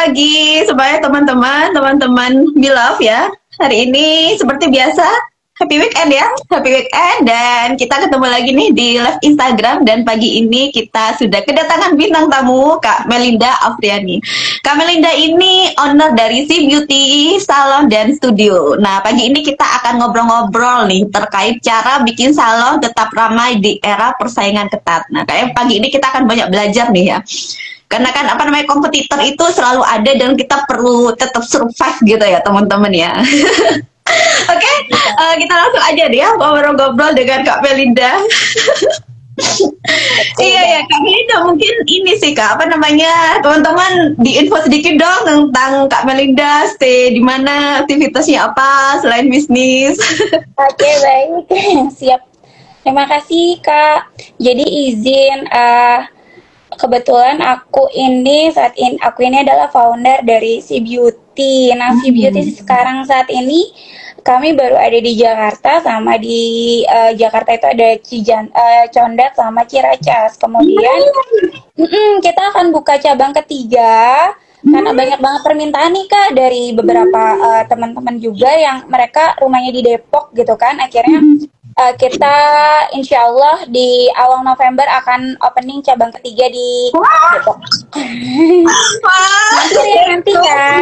pagi semuanya teman-teman Beloved ya. Hari ini seperti biasa happy weekend ya, happy weekend dan kita ketemu lagi nih di live Instagram dan pagi ini kita sudah kedatangan bintang tamu Kak Melinda Afriani. Kak Melinda ini owner dari Si Beauty Salon dan Studio. Nah, pagi ini kita akan ngobrol-ngobrol nih terkait cara bikin salon tetap ramai di era persaingan ketat. Nah, kayak pagi ini kita akan banyak belajar nih ya. Karena kan kompetitor itu selalu ada dan kita perlu tetap survive gitu ya teman-teman ya. Oke, kita langsung aja deh ya ngobrol-ngobrol dengan Kak Melinda. Iya ya Kak Melinda, mungkin ini sih Kak, teman-teman diinfo sedikit dong tentang Kak Melinda, stay di mana, aktivitasnya apa selain bisnis. Oke, baik. Siap. Terima kasih Kak. Jadi izin kebetulan aku ini adalah founder dari Si Beauty. Nah, Si Beauty sekarang saat ini kami baru ada di Jakarta, sama di Jakarta itu ada Condet sama Ciracas. Kemudian kita akan buka cabang ketiga karena banyak banget permintaan nih Kak dari beberapa teman-teman juga yang mereka rumahnya di Depok gitu kan. Akhirnya kita insya Allah di awal November akan opening cabang ketiga di Depok. Nanti Kak.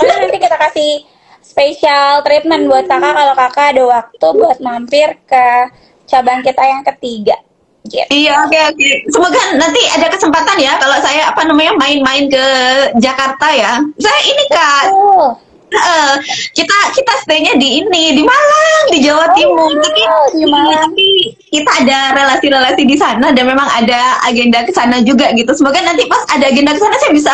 Nanti kita kasih spesial treatment buat kakak kalau kakak ada waktu buat mampir ke cabang kita yang ketiga. Gitu. Iya, oke. Semoga nanti ada kesempatan ya kalau saya main-main ke Jakarta ya. Saya ini Kak. Kita stay-nya di Malang, di Jawa Timur. Tapi kita ada relasi-relasi di sana dan memang ada agenda ke sana juga gitu. Semoga nanti pas ada agenda ke sana saya bisa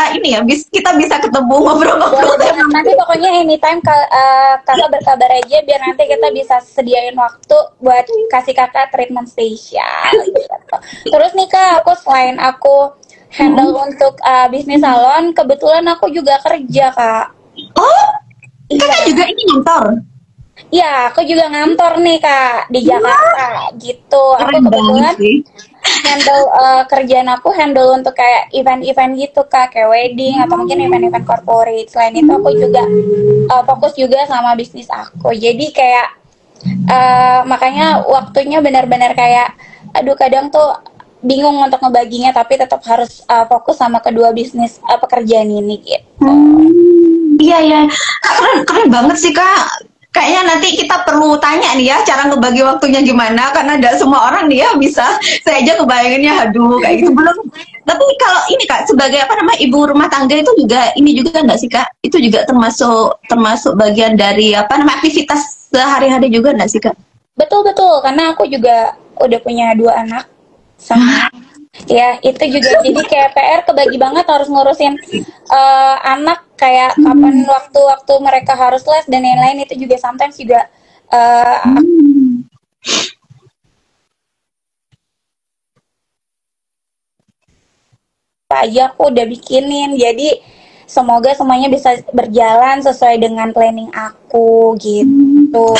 kita bisa ketemu ngobrol-ngobrol. Nanti pokoknya anytime kakak berkabar aja biar nanti kita bisa sediain waktu buat kasih kakak treatment spesial gitu. Terus nih Kak, selain aku handle untuk bisnis salon, kebetulan aku juga kerja Kak. Oh, kakak juga ini ngantor? Iya, aku juga ngantor nih Kak di Jakarta gitu. Aku kebetulan handle kerjaan aku untuk kayak event-event gitu Kak, kayak wedding atau mungkin event-event corporate. Selain itu aku juga fokus juga sama bisnis aku. Jadi kayak makanya waktunya benar-benar kayak kadang tuh bingung untuk ngebaginya, tapi tetap harus fokus sama kedua bisnis pekerjaan ini gitu. Iya, keren banget sih Kak. Kayaknya nanti kita perlu tanya nih ya cara ngebagi waktunya gimana, karena tidak semua orang nih ya bisa. Saya aja kebayanginnya kayak gitu belum. Tapi kalau ini Kak sebagai ibu rumah tangga itu juga nggak sih Kak? Itu juga termasuk bagian dari aktivitas sehari-hari juga nggak sih Kak? Betul, karena aku juga udah punya 2 anak sama ya itu juga jadi kayak PR kebagi banget harus ngurusin anak kayak kapan waktu mereka harus les dan lain-lain. Itu juga sometimes juga aja aku udah bikinin, jadi semoga semuanya bisa berjalan sesuai dengan planning aku gitu.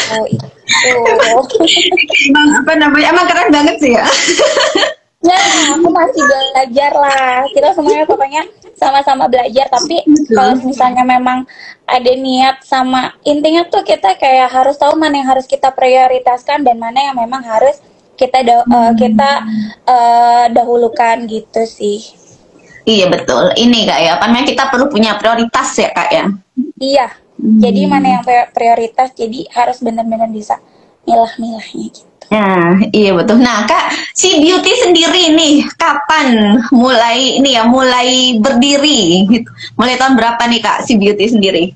Emang keren banget sih ya. Ya, aku masih belajar lah. Kita semuanya pokoknya sama-sama belajar. Tapi kalau misalnya memang ada niat sama, intinya tuh kita kayak harus tahu mana yang harus kita prioritaskan dan mana yang memang harus kita dahulukan gitu sih. Iya betul. Ini Kak ya, kita perlu punya prioritas ya Kak ya. Iya. Jadi mana yang prioritas, jadi harus benar-benar bisa milah-milahnya gitu. Nah, iya betul. Nah, Kak, Si Beauty sendiri nih kapan mulai berdiri gitu? Mulai tahun berapa nih Kak Si Beauty sendiri?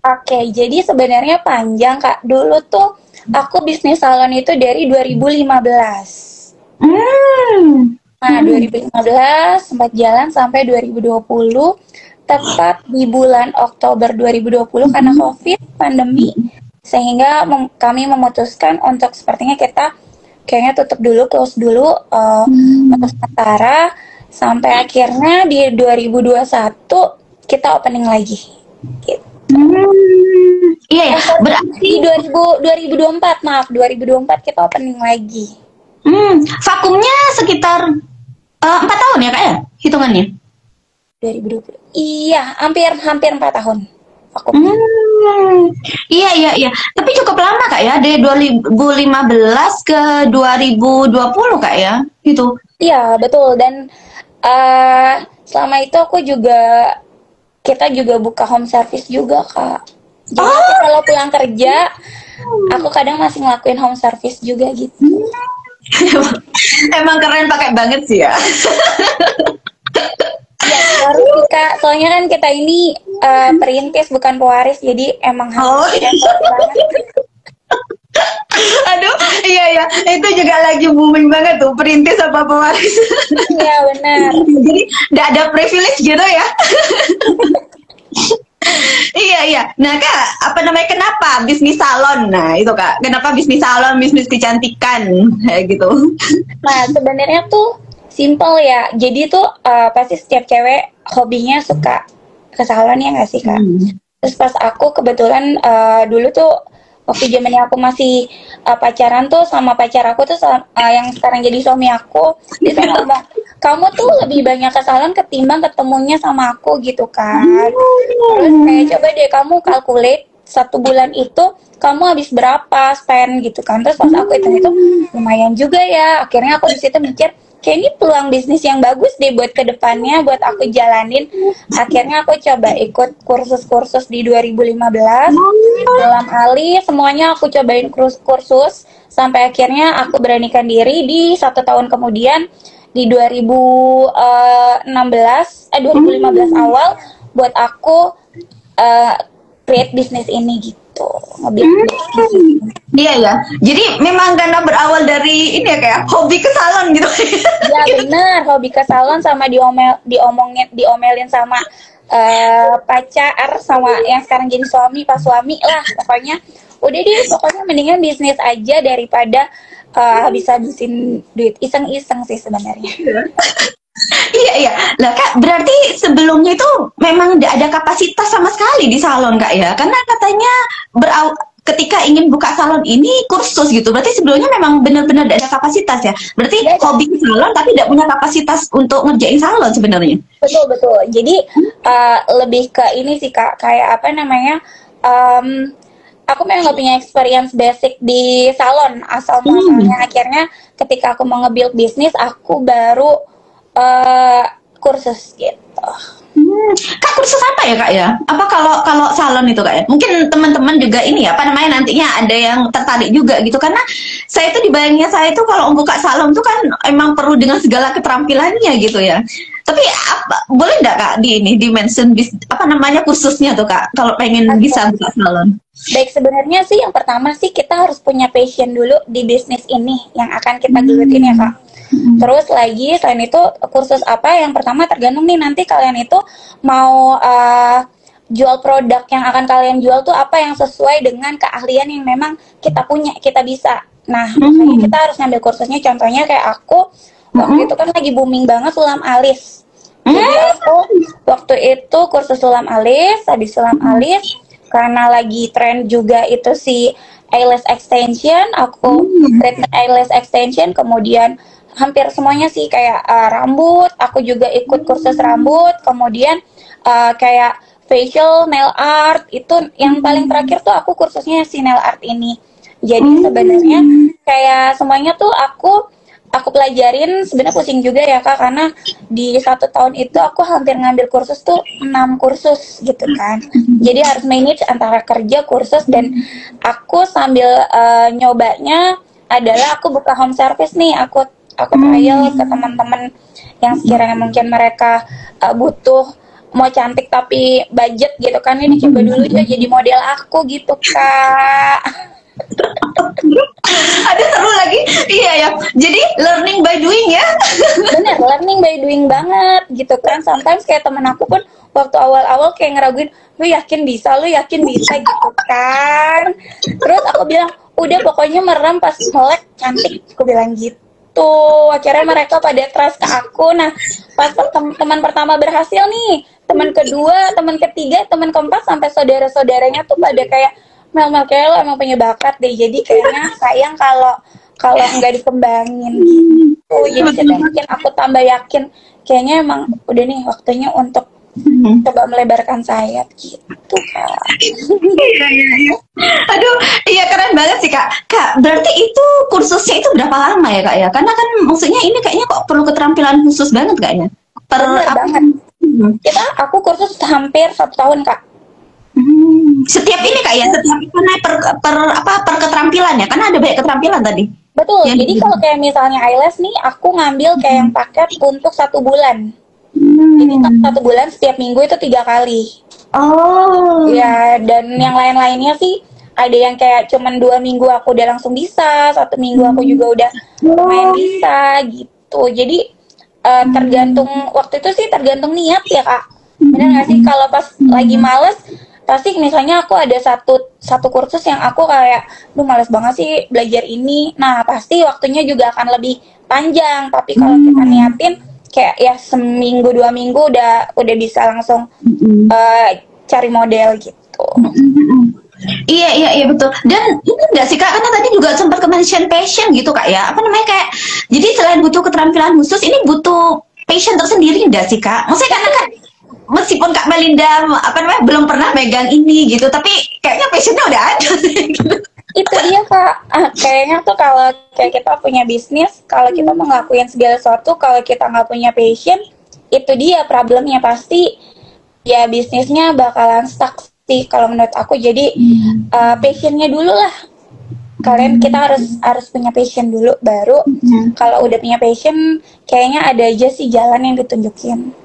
Oke, jadi sebenarnya panjang Kak. Dulu tuh aku bisnis salon itu dari 2015. Nah, 2015 sempat jalan sampai 2020. Tepat di bulan Oktober 2020 karena COVID, pandemi. Sehingga kami memutuskan untuk sepertinya kita kayaknya close dulu untuk sementara sampai akhirnya di 2021 kita opening lagi gitu. Iya ya, berarti di 2024 kita opening lagi. Vakumnya sekitar 4 tahun ya Kak ya hitungannya? 2020. Iya, hampir 4 tahun. Aku Iya. Tapi cukup lama Kak ya, dari 2015 ke 2020 Kak ya, gitu. iya, betul. Dan selama itu kita juga buka home service juga, Kak. Jadi aku kalau pulang kerja, aku kadang masih ngelakuin home service juga gitu. Emang keren pakai banget sih ya. Ya, harus sih, Kak. Soalnya kan kita ini perintis bukan pewaris, jadi emang harus banget. Aduh, iya, itu juga lagi booming banget tuh, perintis apa pewaris. Iya, benar. Jadi nggak ada privilege gitu ya. Iya. Nah Kak, apa namanya, kenapa bisnis salon? Nah itu Kak, kenapa bisnis salon, bisnis kecantikan, kayak gitu. Nah, sebenarnya tuh simple ya. Jadi tuh pasti setiap cewek hobinya suka ke salon, ya nggak sih, Kak? Terus pas aku kebetulan dulu tuh waktu zamannya aku masih pacaran tuh sama pacar aku tuh yang sekarang jadi suami aku, dia tuh ngomong, kamu tuh lebih banyak ke salon ketimbang ketemunya sama aku gitu kan. Terus kayak coba deh kamu calculate 1 bulan itu kamu habis berapa spend gitu kan. Terus pas aku itu lumayan juga ya. Akhirnya aku di situ mikir, kayak ini peluang bisnis yang bagus deh buat kedepannya, buat aku jalanin. Akhirnya aku coba ikut kursus-kursus di 2015 dalam alis, semuanya aku cobain kursus sampai akhirnya aku beranikan diri di 1 tahun kemudian di 2015 awal buat aku create bisnis ini gitu, ngebuild bisnis ini. Iya ya. Jadi memang karena berawal dari ini ya, kayak hobi ke salon gitu. Ya benar, hobi ke salon sama diomelin sama pacar sama yang sekarang jadi pas suami lah, pokoknya udah deh, pokoknya mendingan bisnis aja daripada habis-habisin duit iseng-iseng sih sebenarnya. Iya. Lah Kak, berarti sebelumnya itu memang tidak ada kapasitas sama sekali di salon Kak ya? Karena katanya ketika ingin buka salon ini kursus gitu. Berarti sebelumnya memang benar-benar tidak ada kapasitas ya? Berarti hobi ke salon tapi tidak punya kapasitas untuk ngerjain salon sebenarnya? Betul. Jadi lebih ke ini sih Kak, kayak apa namanya, aku memang nggak punya experience basic di salon asal muasalnya. Akhirnya ketika aku mau nge-build bisnis, aku baru kursus gitu. Kak, kursus apa ya Kak ya? Apa kalau salon itu Kak ya? Mungkin teman-teman juga ini ya, apa namanya, nantinya ada yang tertarik juga gitu. Karena saya itu dibayangnya saya itu kalau membuka salon itu kan emang perlu dengan segala keterampilannya gitu ya. Tapi boleh nggak Kak di mention apa namanya kursusnya tuh Kak, kalau pengen bisa buka salon? Baik, sebenarnya sih yang pertama sih kita harus punya passion dulu di bisnis ini yang akan kita gelutin ya Kak. Terus lagi selain itu kursus apa, yang pertama tergantung nih nanti kalian itu mau jual produk yang akan kalian jual tuh apa yang sesuai dengan keahlian yang memang kita punya, kita bisa. Nah, makanya kita harus ngambil kursusnya. Contohnya kayak aku waktu itu kan lagi booming banget sulam alis. Jadi aku waktu itu kursus sulam alis, habis sulam alis karena lagi tren juga itu si eyelash extension, aku treatment eyelash extension, kemudian hampir semuanya sih kayak rambut, aku juga ikut kursus rambut, kemudian kayak facial, nail art, itu yang paling terakhir tuh aku kursusnya si nail art ini. Jadi sebenarnya kayak semuanya tuh aku pelajarin. Sebenarnya pusing juga ya Kak, karena di 1 tahun itu aku hampir ngambil kursus tuh 6 kursus gitu kan. Jadi harus manage antara kerja, kursus, dan aku sambil nyobanya adalah aku buka home service nih, aku trial ke teman-teman yang sekiranya mungkin mereka butuh, mau cantik tapi budget gitu kan, ini coba dulu ya jadi model aku gitu Kak. Ada seru lagi, iya ya. Jadi learning by doing ya. Bener, learning by doing banget gitu kan. Sometimes kayak temen aku pun waktu awal-awal kayak ngeraguin, lu yakin bisa gitu kan. Terus aku bilang, udah pokoknya merem, pas melek cantik, aku bilang gitu. Akhirnya mereka pada trust ke aku. Nah, pas teman pertama berhasil nih, teman kedua, teman ketiga, teman keempat, sampai saudara-saudaranya tuh pada kayak, Mel kayak lo emang punya bakat deh. Jadi kayaknya sayang kalau kalau nggak dikembangin gitu. Jadi kita bikin aku tambah yakin kayaknya emang udah nih waktunya untuk coba melebarkan sayap gitu Kak. Iya, iya, iya. Aduh, iya keren banget sih Kak. Kak, berarti itu kursusnya itu berapa lama ya Kak ya? Karena kan maksudnya ini kayaknya kok perlu keterampilan khusus banget kayaknya. Bener banget. Aku kursus hampir 1 tahun Kak. Setiap ini Kak ya, setiap per keterampilan ya, karena ada banyak keterampilan tadi. Betul. Yang Jadi kalau kayak misalnya eyelash nih, aku ngambil kayak yang paket untuk 1 bulan. Jadi 1 bulan setiap minggu itu 3 kali. Oh. Ya, dan yang lain-lainnya sih ada yang kayak cuman 2 minggu aku udah langsung bisa, 1 minggu aku juga udah lumayan bisa gitu. Jadi tergantung waktu itu sih tergantung niat ya Kak. Bener nggak sih kalau pas lagi males pasti misalnya aku ada satu kursus yang aku kayak duh males banget sih belajar ini. Nah pasti waktunya juga akan lebih panjang. Tapi kalau kita niatin kayak ya seminggu 2 minggu udah bisa langsung cari model gitu. Iya betul. Dan ini enggak sih Kak, karena tadi juga sempat mention passion gitu Kak ya. Apa namanya kayak, jadi selain butuh keterampilan khusus, ini butuh passion tersendiri enggak sih Kak? Maksudnya karena kan meskipun Kak Melinda apa namanya belum pernah megang ini gitu, tapi kayaknya passionnya udah ada gitu. Itu dia Kak, kayaknya tuh kalau kayak kita punya bisnis, kalau kita mau ngelakuin segala sesuatu, kalau kita nggak punya passion, itu dia problemnya pasti ya bisnisnya bakalan stuck sih kalau menurut aku. Jadi passionnya dulu lah, kalian kita harus punya passion dulu, baru kalau udah punya passion kayaknya ada aja sih jalan yang ditunjukin.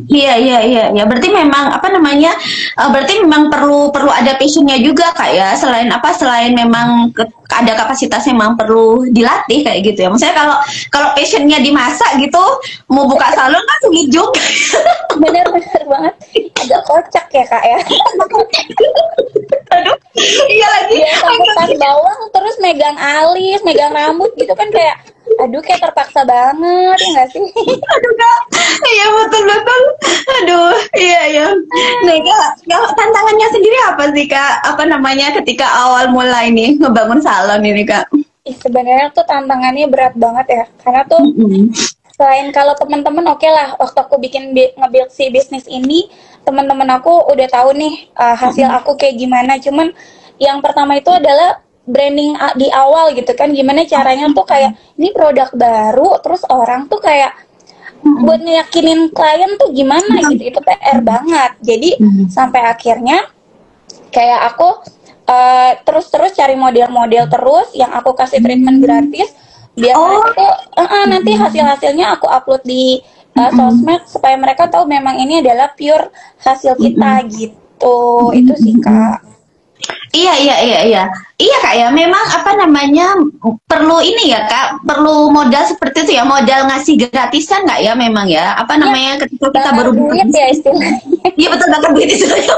Iya. Berarti memang apa namanya? Berarti memang perlu ada passionnya juga Kak ya. Selain memang ada kapasitasnya memang perlu dilatih kayak gitu ya. Maksudnya kalau passionnya dimasak gitu, mau buka salon kan sulit juga. Bener banget. Agak kocak ya Kak ya. Aduh, iya lagi. Dia sampai bawang terus megang alis, megang rambut gitu kan kayak aduh kayak terpaksa banget ya nggak sih? Aduh Kak, iya betul. Aduh, iya. Nah Kak, tantangannya sendiri apa sih Kak? Apa namanya ketika awal mulai nih ngebangun salon ini Kak? Sebenarnya tuh tantangannya berat banget ya, karena tuh selain kalau teman-teman oke lah, waktu aku bikin nge-build si bisnis ini, teman-teman aku udah tahu nih hasil aku kayak gimana. Cuman yang pertama itu adalah branding di awal gitu kan, gimana caranya tuh kayak ini produk baru, terus orang tuh kayak buat ngeyakinin klien tuh gimana gitu, itu PR banget. Jadi sampai akhirnya kayak aku terus cari model-model terus yang aku kasih treatment gratis, biar mereka tuh nanti hasil-hasilnya aku upload di sosmed supaya mereka tahu memang ini adalah pure hasil kita gitu. Itu sih Kak. Iya Kak ya, memang apa namanya perlu ini ya Kak, perlu modal seperti itu ya, modal ngasih gratisan nggak ya memang ya, apa namanya ketika kita baru duit ya istilahnya. Iya betul, bakar duit istilahnya.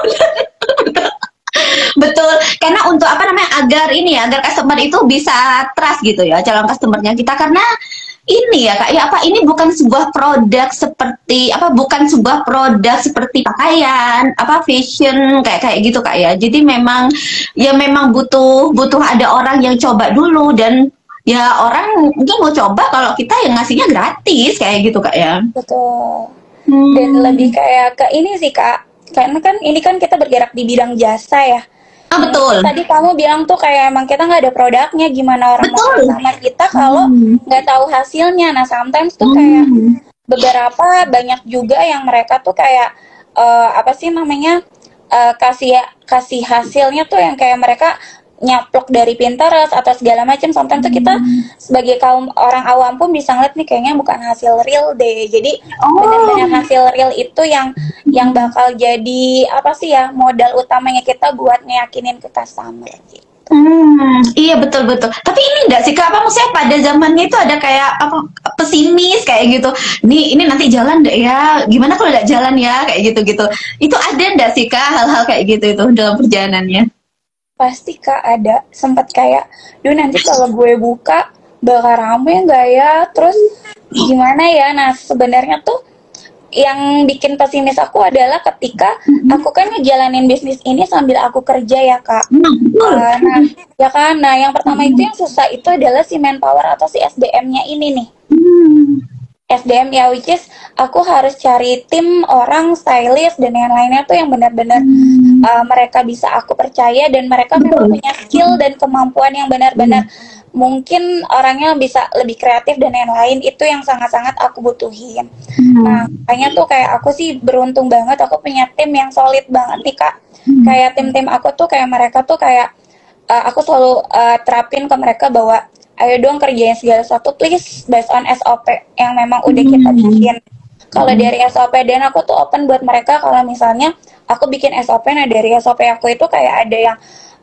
Betul, karena untuk apa namanya agar customer itu bisa trust gitu ya, calon customernya kita, karena ini ya Kak ya, apa ini bukan sebuah produk seperti pakaian, apa fashion kayak gitu Kak ya. Jadi memang butuh ada orang yang coba dulu, dan ya orang mungkin mau coba kalau kita yang ngasihnya gratis kayak gitu Kak ya. Betul. Dan lebih kayak ke ini sih Kak, karena kan ini kan kita bergerak di bidang jasa ya. Betul. Tadi kamu bilang tuh kayak emang kita nggak ada produknya, gimana orang mau sama kita kalau nggak tahu hasilnya. Nah sometimes tuh kayak beberapa banyak juga yang mereka tuh kayak apa sih namanya kasih hasilnya tuh yang kayak mereka nyaplok dari Pinterest atau segala macam. Sometimes tuh kita sebagai kaum orang awam pun bisa ngeliat nih kayaknya bukan hasil real deh. Jadi benar-benar hasil real itu yang bakal jadi apa sih ya, modal utamanya kita buat ngeyakinin ke customer gitu. Iya betul. Tapi ini enggak sih Kak, apa maksudnya pada zamannya itu ada kayak apa pesimis kayak gitu. Ini nanti jalan deh ya. Gimana kalau enggak jalan ya kayak gitu. Itu ada enggak sih Kak hal-hal kayak gitu itu dalam perjalanannya? Pasti Kak ada, sempat kayak duh nanti kalau gue buka bakal rame nggak ya, terus gimana ya. Nah sebenarnya tuh yang bikin pesimis aku adalah ketika aku kan ngejalanin bisnis ini sambil aku kerja ya Kak. Nah, ya kan. Nah, yang pertama itu yang susah itu adalah si manpower atau si SDM-nya ini nih. SDM ya, which is aku harus cari tim orang, stylist dan yang lainnya tuh yang benar-benar mereka bisa aku percaya dan mereka memang punya skill dan kemampuan yang benar-benar mungkin orangnya bisa lebih kreatif dan yang lain, itu yang sangat-sangat aku butuhin. Nah, makanya tuh kayak aku sih beruntung banget aku punya tim yang solid banget nih Kak. Kayak tim-tim aku tuh kayak mereka tuh kayak aku selalu terapin ke mereka bahwa ayo dong kerjain segala sesuatu please based on SOP yang memang udah kita bikin. Kalau dari SOP dan aku tuh open buat mereka kalau misalnya aku bikin SOP, nah dari SOP aku itu kayak ada yang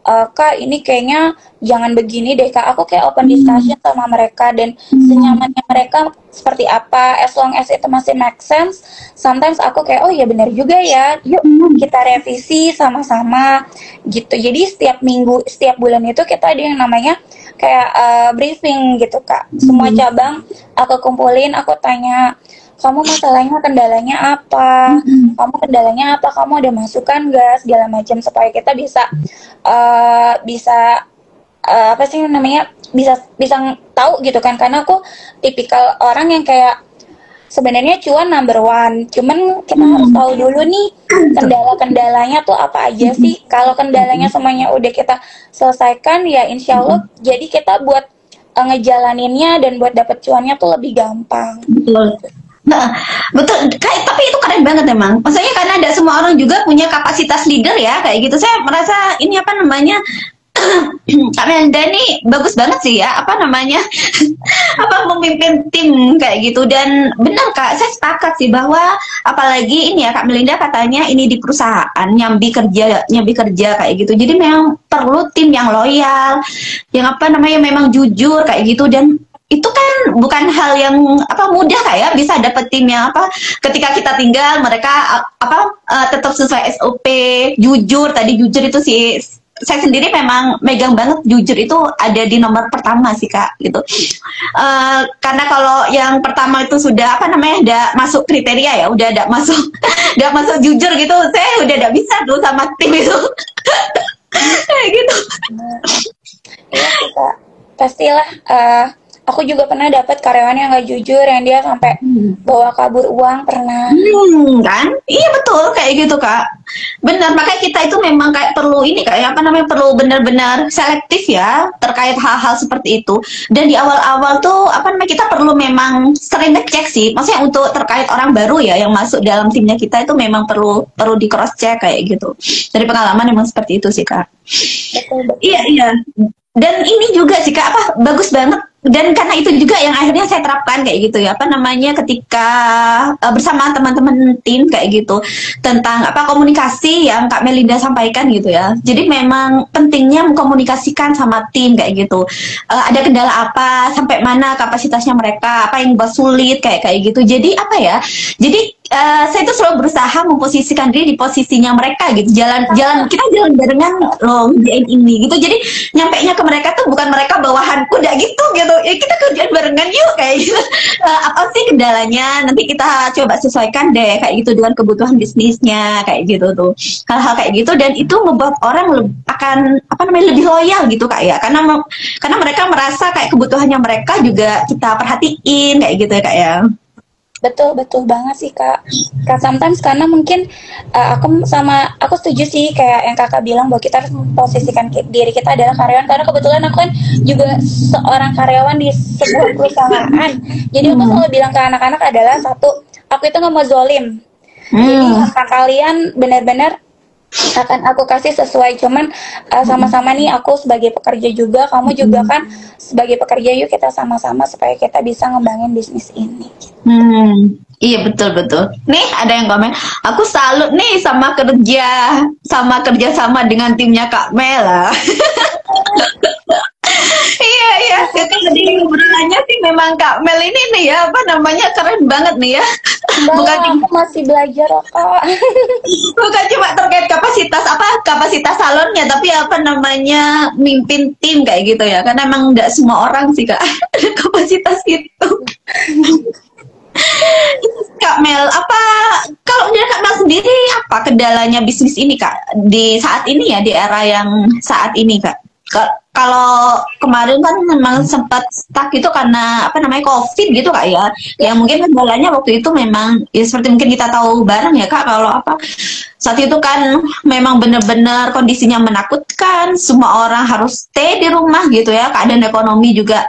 Kak ini kayaknya jangan begini deh Kak, aku kayak open discussion sama mereka dan senyamannya mereka seperti apa, as long as itu masih make sense. Sometimes aku kayak oh ya benar juga ya, yuk kita revisi sama-sama gitu. Jadi setiap minggu, setiap bulan itu kita ada yang namanya kayak briefing gitu Kak. Semua cabang aku kumpulin, aku tanya kamu masalahnya kendalanya apa, kamu kendalanya apa, kamu ada masukan gak, segala macam supaya kita bisa apa sih namanya bisa tahu gitu kan. Karena aku tipikal orang yang kayak sebenarnya cuan number one, cuman kita harus tahu dulu nih kendala-kendalanya tuh apa aja sih. Kalau kendalanya semuanya udah kita selesaikan ya insya Allah jadi kita buat ngejalaninnya dan buat dapet cuannya tuh lebih gampang. Nah, betul. Tapi itu keren banget emang. Maksudnya karena ada semua orang juga punya kapasitas leader ya, kayak gitu. Saya merasa ini apa namanya, Kak Melda nih bagus banget sih ya, apa namanya, apa memimpin tim kayak gitu. Dan benar Kak, saya sepakat sih bahwa apalagi ini ya Kak Melinda katanya ini di perusahaan nyambi kerja kayak gitu. Jadi memang perlu tim yang loyal, yang apa namanya memang jujur kayak gitu. Dan itu kan bukan hal yang apa mudah kayak bisa dapet tim yang apa ketika kita tinggal mereka tetap sesuai SOP, jujur. Tadi jujur itu sih saya sendiri memang megang banget, jujur itu ada di nomor pertama sih Kak gitu. Karena kalau yang pertama itu sudah apa namanya udah masuk kriteria ya, udah ada masuk udah masuk jujur gitu, saya udah tidak bisa tuh sama tim itu kayak gitu. Iya sih Kak, pastilah. Aku juga pernah dapat karyawan yang gak jujur, yang dia sampai bawa kabur uang pernah. Kan? Iya betul kayak gitu Kak. Benar, makanya kita itu memang kayak perlu ini kayak apa namanya perlu benar-benar selektif ya terkait hal-hal seperti itu. Dan di awal-awal tuh apa namanya kita perlu memang sering ngecek sih. Maksudnya untuk terkait orang baru ya yang masuk dalam timnya kita itu memang perlu di cross check kayak gitu. Dari pengalaman memang seperti itu sih Kak. Betul. Iya. Dan ini juga sih Kak, apa bagus banget. Dan karena itu juga yang akhirnya saya terapkan kayak gitu ya, apa namanya ketika bersama teman-teman tim kayak gitu tentang apa komunikasi yang Kak Melinda sampaikan gitu ya. Jadi memang pentingnya mengkomunikasikan sama tim kayak gitu. Ada kendala apa, sampai mana kapasitasnya mereka, apa yang buat sulit kayak gitu. Jadi apa ya? Jadi saya itu selalu berusaha memposisikan diri di posisinya mereka gitu. Kita jalan barengan loh ini gitu. Jadi nyampainya ke mereka tuh bukan mereka bawahan kuda gitu. Ya kita kerjaan barengan yuk kayak gitu. Apa sih kendalanya? Nanti kita coba sesuaikan deh kayak gitu dengan kebutuhan bisnisnya kayak gitu tuh. Hal-hal kayak gitu dan itu membuat orang akan apa namanya lebih loyal gitu Kak ya. Karena mereka merasa kayak kebutuhannya mereka juga kita perhatiin kayak gitu ya Kak ya. Betul banget sih Kak. Sometimes karena mungkin aku setuju sih kayak yang Kakak bilang bahwa kita harus memposisikan diri kita adalah karyawan, karena kebetulan aku kan juga seorang karyawan di sebuah perusahaan. Jadi aku selalu bilang ke anak-anak adalah satu, aku itu nggak mau zolim. Jadi kalian benar-benar akan aku kasih sesuai, cuman sama-sama nih aku sebagai pekerja juga, kamu juga kan sebagai pekerja, yuk kita sama-sama supaya kita bisa ngembangin bisnis ini. Iya betul. Nih ada yang komen, aku salut nih sama kerja dengan timnya Kak Mela. Iya. Itu tadi obrolannya sih memang Kak Mel ini nih ya apa namanya keren banget nih ya. Bukan aku masih belajar Kak. Bukan cuma terkait kapasitas salonnya, tapi apa namanya mimpin tim kayak gitu ya. Karena emang nggak semua orang sih Kak ada kapasitas itu. Kak Mel, apa kalau dari Kak Mel sendiri apa kendalanya bisnis ini Kak di saat ini ya di era yang saat ini Kak? Kalau kemarin kan memang sempat stuck itu karena apa namanya COVID gitu Kak ya. Ya, Yang mungkin kendalanya waktu itu memang ya seperti mungkin kita tahu bareng ya Kak kalau apa saat itu kan memang benar-benar kondisinya menakutkan, semua orang harus stay di rumah gitu ya, keadaan ekonomi juga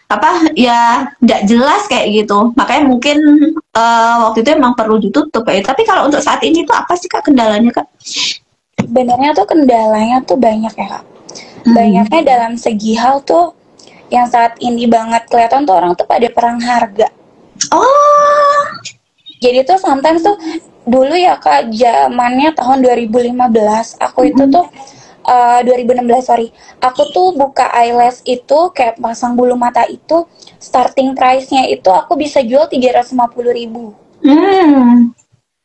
apa ya tidak jelas kayak gitu. Makanya mungkin waktu itu emang perlu ditutup ya. Tapi kalau untuk saat ini tuh apa sih Kak kendalanya Kak? sebenarnya tuh kendalanya tuh banyak ya Kak. Banyaknya dalam segi hal tuh yang saat ini banget kelihatan tuh orang tuh pada perang harga. Oh, Jadi tuh sometimes tuh dulu ya Kak, zamannya tahun 2015, aku itu tuh 2016 sorry, aku tuh buka eyelash itu kayak pasang bulu mata itu starting price-nya itu aku bisa jual 350.000. hmm,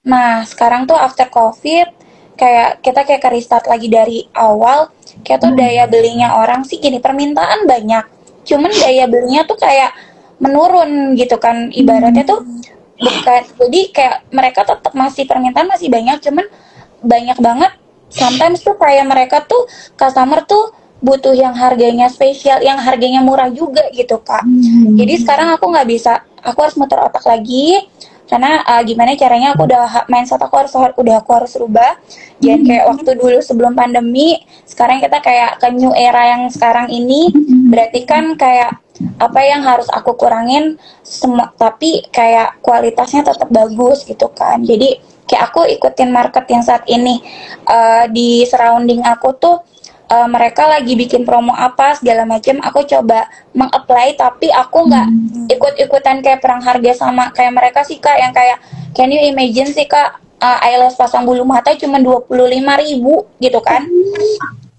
Nah sekarang tuh after covid kayak kita kayak restart lagi dari awal, kayak tuh daya belinya orang sih gini, permintaan banyak, cuman daya belinya tuh kayak menurun gitu kan, ibaratnya tuh bukan, jadi kayak mereka tetap masih permintaan masih banyak, cuman banyak banget sometimes tuh kayak mereka tuh customer tuh butuh yang harganya spesial, yang harganya murah juga gitu Kak. Jadi sekarang aku nggak bisa, aku harus muter otak lagi karena gimana caranya aku udah mindset aku harus rubah. Jangan kayak waktu dulu sebelum pandemi, sekarang kita kayak ke new era yang sekarang ini, berarti kan kayak apa yang harus aku kurangin semua, tapi kayak kualitasnya tetap bagus gitu kan. Jadi kayak aku ikutin market yang saat ini di surrounding aku tuh mereka lagi bikin promo apa segala macam, aku coba mengapply, tapi aku nggak ikut-ikutan kayak perang harga sama kayak mereka sih Kak, yang kayak can you imagine sih Kak, eyelash pasang bulu mata cuma 25.000 gitu kan,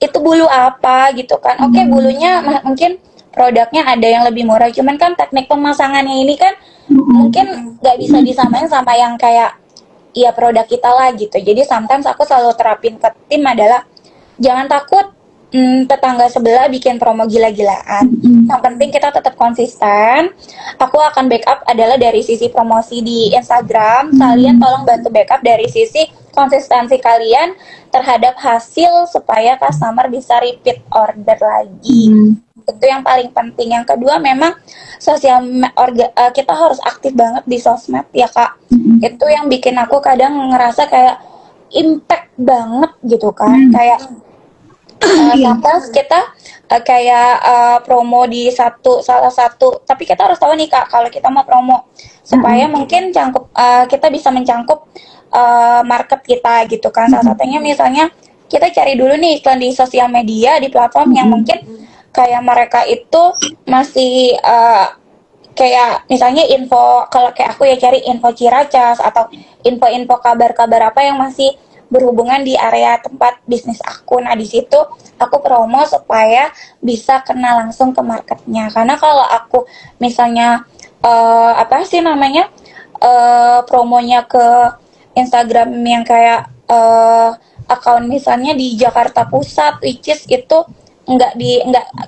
itu bulu apa gitu kan. Oke, bulunya mungkin produknya ada yang lebih murah, cuman kan teknik pemasangannya ini kan mungkin nggak bisa disamain sama yang kayak ya produk kita lah gitu. Jadi sometimes aku selalu terapin ke tim adalah jangan takut tetangga sebelah bikin promo gila-gilaan. Yang penting kita tetap konsisten. Aku akan backup adalah dari sisi promosi di Instagram. Kalian tolong bantu backup dari sisi konsistensi kalian terhadap hasil supaya customer bisa repeat order lagi. Itu yang paling penting. Yang kedua memang kita harus aktif banget di sosmed ya Kak. Itu yang bikin aku kadang ngerasa kayak impact banget gitu kan. Kayak sometimes kita kayak promo di salah satu, tapi kita harus tahu nih Kak, kalau kita mau promo supaya mungkin kita bisa mencangkup market kita gitu kan. Salah satunya misalnya kita cari dulu nih iklan di sosial media, di platform yang mungkin kayak mereka itu masih kayak misalnya info, kalau kayak aku ya cari info Ciracas atau info-info kabar-kabar apa yang masih berhubungan di area tempat bisnis aku. Nah di situ aku promo supaya bisa kena langsung ke marketnya. Karena kalau aku misalnya apa sih namanya promonya ke Instagram yang kayak account misalnya di Jakarta Pusat, which is itu nggak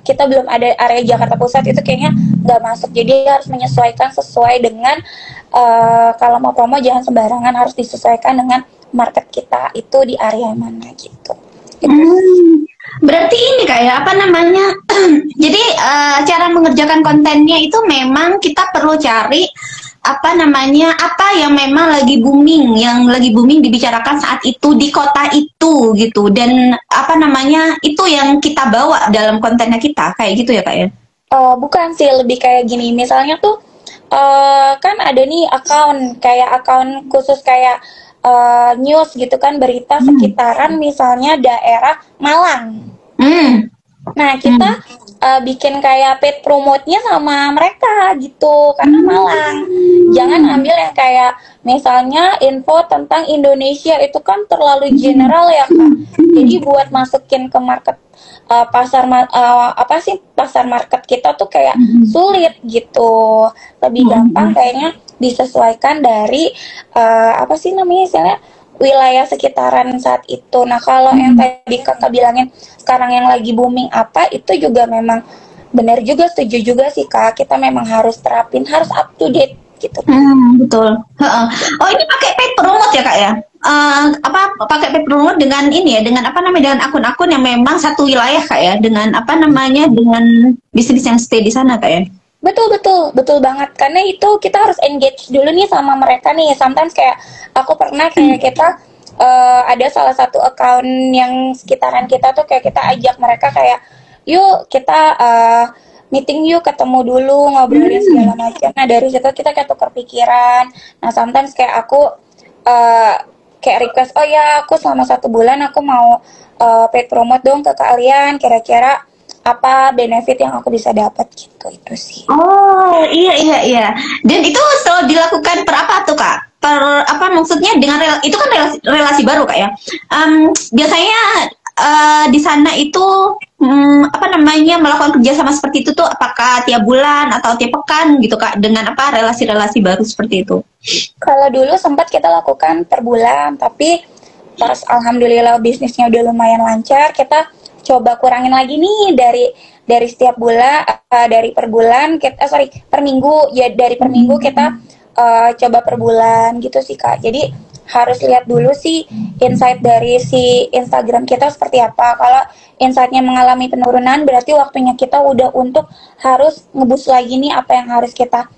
kita belum ada area Jakarta Pusat, itu kayaknya nggak masuk. Jadi harus menyesuaikan sesuai dengan kalau mau promo jangan sembarangan, harus disesuaikan dengan market kita itu di area mana gitu. Berarti ini kayak apa namanya? Jadi cara mengerjakan kontennya itu memang kita perlu cari apa namanya, apa yang memang lagi booming dibicarakan saat itu di kota itu gitu, dan apa namanya itu yang kita bawa dalam kontennya kita kayak gitu ya Kak ya? Bukan sih, lebih kayak gini. Misalnya tuh kan ada nih account khusus kayak news gitu kan, berita sekitaran misalnya daerah Malang. Nah kita bikin kayak paid promote-nya sama mereka gitu, karena Malang. Jangan ambil yang kayak misalnya info tentang Indonesia, itu kan terlalu general ya Kak. Jadi buat masukin ke market pasar market kita tuh kayak sulit gitu. Lebih gampang kayaknya disesuaikan dari apa sih namanya istilahnya, wilayah sekitaran saat itu. Nah kalau yang tadi Kakak bilangin sekarang yang lagi booming apa, itu juga memang benar juga, setuju juga sih Kak. Kita memang harus terapin, harus up to date gitu. Betul. Heeh. Oh, ini pakai paid promote ya kak ya? Pakai paid promote dengan ini ya, dengan apa namanya, dengan akun-akun yang memang satu wilayah kak ya, dengan apa namanya, dengan bisnis yang stay di sana kak ya? Betul betul betul banget, karena itu kita harus engage dulu nih sama mereka nih. Sometimes kayak aku pernah kayak kita ada salah satu account yang sekitaran kita tuh kayak kita ajak mereka kayak yuk kita meeting yuk, ketemu dulu, ngobrolin segala macam. Nah dari situ kita kayak tukar pikiran. Nah sometimes kayak aku kayak request, oh ya aku selama 1 bulan aku mau paid promote dong ke kalian, kira-kira apa benefit yang aku bisa dapat gitu, itu sih. Oh, iya iya iya. Dan itu selalu dilakukan per apa tuh kak? Per apa maksudnya, dengan itu kan relasi baru kak ya? Biasanya di sana itu apa namanya, melakukan kerjasama seperti itu tuh apakah tiap bulan atau tiap pekan gitu kak, dengan apa relasi-relasi baru seperti itu? Kalau dulu sempat kita lakukan per bulan, tapi pas alhamdulillah bisnisnya udah lumayan lancar, kita coba kurangin lagi nih dari setiap bulan, dari per bulan kita per minggu ya, dari per minggu kita coba per bulan gitu sih kak. Jadi harus lihat dulu sih insight dari si Instagram kita seperti apa. Kalau insightnya mengalami penurunan, berarti waktunya kita udah untuk harus ngebus lagi nih apa yang harus kita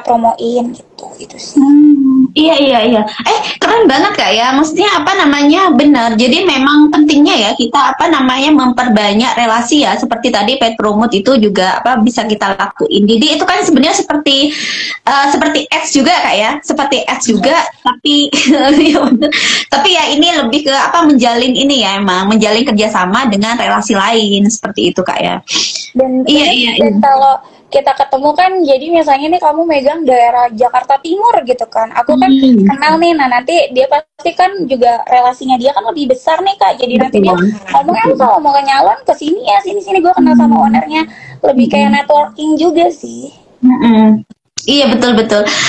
promoin gitu, itu sih. Iya iya iya. Keren banget kak ya. Maksudnya apa namanya, benar. Jadi memang pentingnya ya kita apa namanya memperbanyak relasi ya. Seperti tadi paid promote itu juga apa bisa kita lakuin. Jadi itu kan sebenarnya seperti ads juga kak ya. Seperti ads juga. Tapi ya bener. Tapi ya ini lebih ke apa, menjalin ini ya, emang menjalin kerjasama dengan relasi lain seperti itu kak ya. Dan Iya. kalau kita ketemu kan, jadi misalnya nih kamu megang daerah Jakarta Timur gitu kan, aku kan kenal nih, nah nanti dia pasti kan juga relasinya dia kan lebih besar nih kak, jadi nanti dia ngomong kalau mau ke nyalon ke sini ya, sini gue kenal sama ownernya, lebih kayak networking juga sih. Iya betul.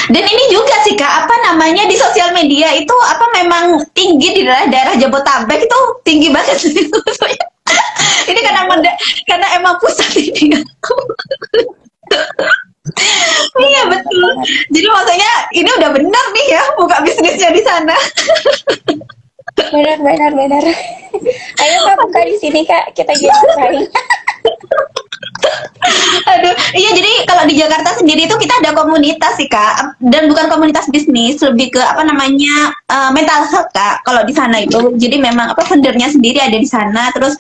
Dan ini juga sih kak, apa namanya, di sosial media itu apa memang tinggi di daerah Jabotabek, itu tinggi banget. Ini karena emang pusat ini. Iya betul. Jadi maksudnya ini udah benar nih ya buka bisnisnya di sana. Benar. Ayo kak buka di sini kak, kita jadi saing. Aduh, iya, jadi kalau di Jakarta sendiri itu kita ada komunitas sih kak, dan bukan komunitas bisnis, lebih ke apa namanya, mental health kak. Kalau di sana itu, jadi memang apa, foundernya sendiri ada di sana, terus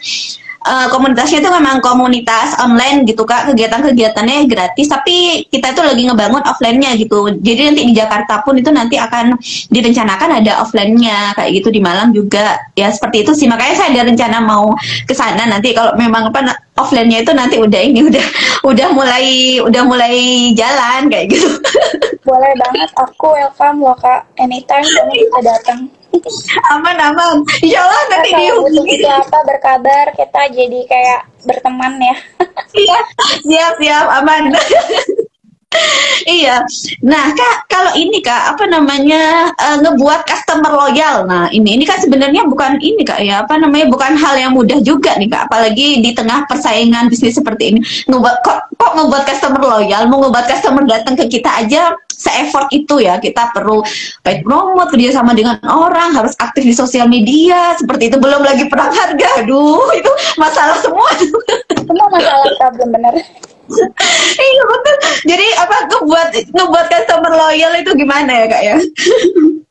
komunitasnya itu memang komunitas online gitu kak, kegiatan-kegiatannya gratis, tapi kita itu lagi ngebangun offline-nya gitu. Jadi nanti di Jakarta pun itu nanti akan direncanakan ada offline-nya kayak gitu, di Malang juga ya, seperti itu sih. Makanya saya ada rencana mau ke sana nanti kalau memang apa offline-nya itu nanti udah mulai jalan kayak gitu. Boleh banget, aku welcome loh kak, anytime kamu bisa datang. Aman, insya Allah nanti dihubungi. Apa berkabar, kita jadi kayak berteman ya. Iya, siap, aman. Iya. Nah, Kak, kalau ini Kak, apa namanya, ngebuat customer loyal. Nah, ini kan sebenarnya bukan ini Kak ya, apa namanya, bukan hal yang mudah juga nih Kak, apalagi di tengah persaingan bisnis seperti ini. Kok ngebuat customer loyal, mau ngebuat customer datang ke kita aja se-effort itu ya. Kita perlu paid promote, kerja sama dengan orang, harus aktif di sosial media, seperti itu. Belum lagi perang harga. Aduh, itu masalah semua. Semua masalah problem, bener. Iya betul. Jadi apa, ngebuat customer loyal itu gimana ya kak ya?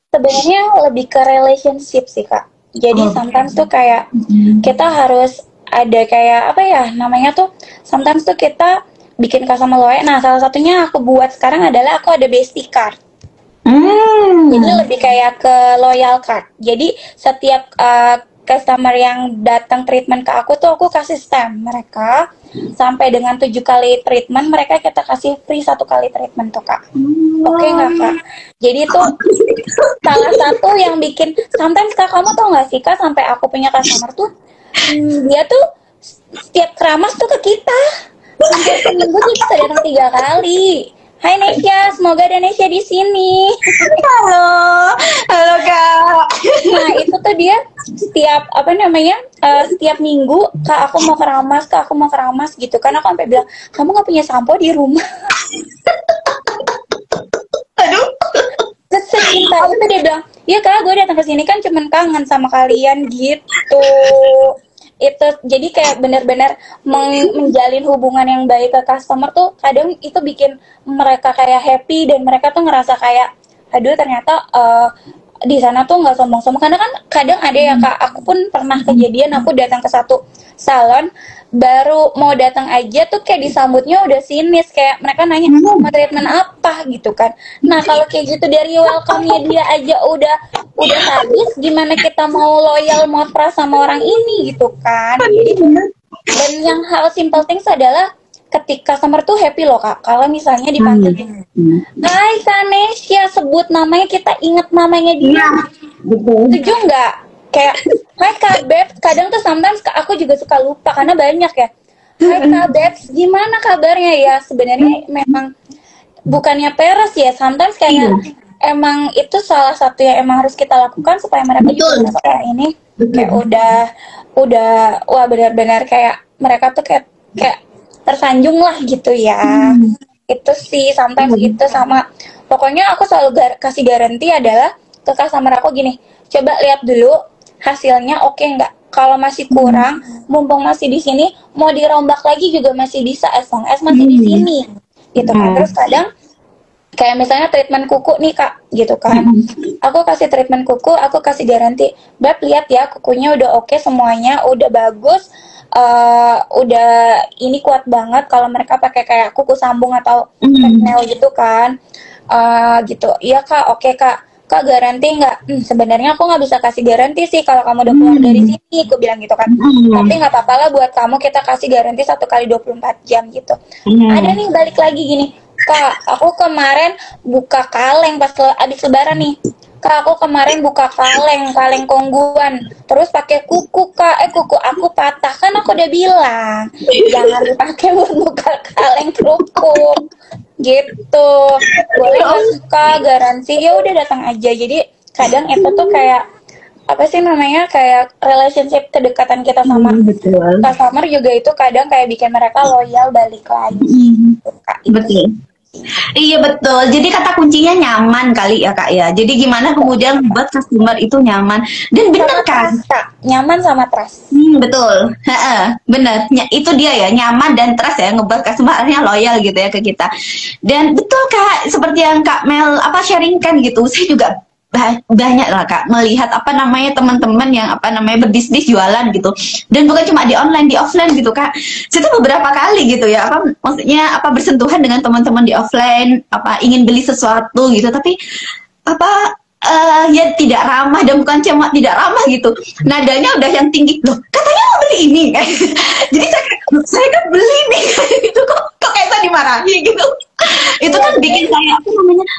Sebenarnya lebih ke relationship sih kak. Jadi sometimes tuh kayak kita harus ada kayak apa ya namanya tuh. Sometimes tuh kita bikin customer loyal. Nah salah satunya aku buat sekarang adalah aku ada bestie card. Jadi lebih kayak ke loyal card. Jadi setiap customer yang datang treatment ke aku tuh aku kasih stamp mereka. Sampai dengan 7 kali treatment, mereka kita kasih free 1 kali treatment tuh kak. Oke nggak kak? Jadi itu salah satu yang bikin, sometimes kak, kamu tau nggak sih kak, sampai aku punya customer tuh, dia tuh setiap keramas tuh ke kita. Sampai seminggu tuh bisa datang 3 kali. Hai Nesya, semoga ada Nesya di sini. Halo kak. Nah itu tuh dia setiap apa namanya setiap minggu kak aku mau keramas gitu kan, aku sampai bilang kamu nggak punya sampo di rumah. secinta itu dia bilang, iya kak gue datang ke sini kan cuman kangen sama kalian gitu. Itu jadi kayak benar-benar menjalin hubungan yang baik ke customer tuh kadang itu bikin mereka kayak happy dan mereka tuh ngerasa kayak aduh ternyata di sana tuh nggak sombong-sombong, karena kan kadang ada ya kak, aku pun pernah kejadian aku datang ke satu salon baru mau datang aja tuh kayak disambutnya udah sinis, kayak mereka nanya mau treatment apa gitu kan. Nah kalau kayak gitu dari welcome-nya dia aja udah habis, gimana kita mau loyal mau trust sama orang ini gitu kan. Jadi, dan yang hal simple things adalah ketika customer tuh happy loh kak, kalau misalnya dipanggilin Hai Sanesya, sebut namanya, kita inget namanya dia. Setuju nggak? Kayak Hai Kak Bebs, kadang tuh sometimes aku juga suka lupa karena banyak ya. Hai Kak Bebs, gimana kabarnya ya? Sebenarnya memang bukannya peres ya, sometimes kayak emang itu salah satu yang emang harus kita lakukan supaya mereka juga merasa kayak ini kayak udah wah benar-benar kayak mereka tuh kayak tersanjung lah gitu ya. Itu sih sometimes itu sama. Pokoknya aku selalu kasih garansi adalah ke customer aku gini, coba lihat dulu hasilnya oke nggak. Kalau masih kurang, mumpung masih di sini, mau dirombak lagi juga masih bisa as long as masih di sini. Gitu kan. Terus kadang kayak misalnya treatment kuku nih kak, gitu kan. Aku kasih treatment kuku, aku kasih garansi, Beb lihat ya kukunya udah oke semuanya, udah bagus. Udah ini kuat banget kalau mereka pakai kayak kuku sambung atau nail gitu kan. Gitu. Iya kak, oke kak. Kak garansi nggak? Sebenarnya aku nggak bisa kasih garansi sih kalau kamu udah keluar dari sini, aku bilang gitu kan. Tapi nggak apa-apa lah buat kamu, kita kasih garansi 1 kali 24 jam gitu. Ada nih balik lagi gini, Kak, aku kemarin buka kaleng pas abis lebaran nih. Kak, aku kemarin buka kaleng kongguan, terus pakai kuku kak, kuku aku patah, kan aku udah bilang jangan dipakai buat buka kaleng kerupuk, gitu. Boleh nggak suka garansi, ya udah datang aja. Jadi kadang itu tuh kayak apa sih namanya, kayak relationship kedekatan kita sama customer juga itu kadang kayak bikin mereka loyal balik lagi. Gitu, kak. Betul. Iya betul. Jadi kata kuncinya nyaman kali ya kak ya. Jadi gimana kemudian buat customer itu nyaman dan bener kan? Nyaman sama trust. Betul. Bener. Itu dia ya, nyaman dan trust ya, ngebuat customernya loyal gitu ya ke kita. Dan betul kak, seperti yang Kak Mel sharingkan gitu. Saya juga banyak lah kak melihat teman-teman yang berbisnis jualan gitu, dan bukan cuma di online, di offline gitu kak. Saya tuh beberapa kali gitu ya, maksudnya bersentuhan dengan teman-teman di offline, ingin beli sesuatu gitu, tapi ya tidak ramah, dan bukan cuma tidak ramah gitu, nadanya udah yang tinggi, loh katanya mau beli ini jadi saya kan beli nih gitu, kok kayak tadi dimarahi gitu. Itu kan bikin saya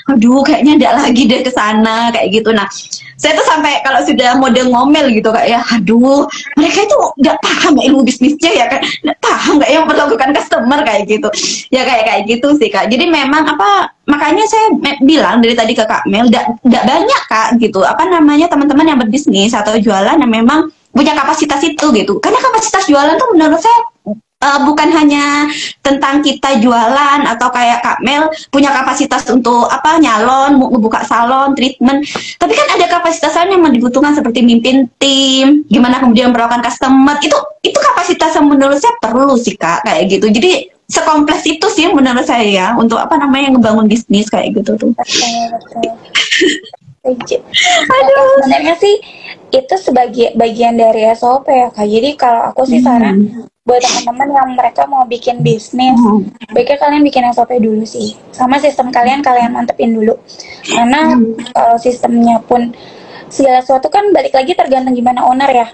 aduh kayaknya enggak lagi deh ke sana kayak gitu. Nah saya tuh sampai kalau sudah model ngomel gitu kak ya, aduh mereka itu nggak paham ilmu bisnisnya ya kan, nggak paham nggak yang melakukan customer kayak gitu ya, kayak gitu sih kak. Jadi memang makanya saya bilang dari tadi ke Kak Mel, nggak banyak kak gitu teman-teman yang berbisnis atau jualan yang memang punya kapasitas itu gitu. Karena kapasitas jualan tuh menurut saya bukan hanya tentang kita jualan atau kayak Kak Mel punya kapasitas untuk nyalon, membuka salon, treatment, tapi kan ada kapasitas lain yang dibutuhkan seperti mimpin tim, gimana kemudian merawakan customer, itu kapasitas yang menurut saya perlu sih kak kayak gitu. Jadi sekompleks itu sih menurut saya ya untuk ngebangun bisnis kayak gitu tuh. Sebenarnya sih itu sebagai bagian dari SOP ya kak. Jadi kalau aku sih saran buat teman-teman yang mereka mau bikin bisnis, baiknya kalian bikin SOP dulu sih, sama sistem kalian mantepin dulu. Karena kalau sistemnya pun segala sesuatu kan balik lagi tergantung gimana owner ya.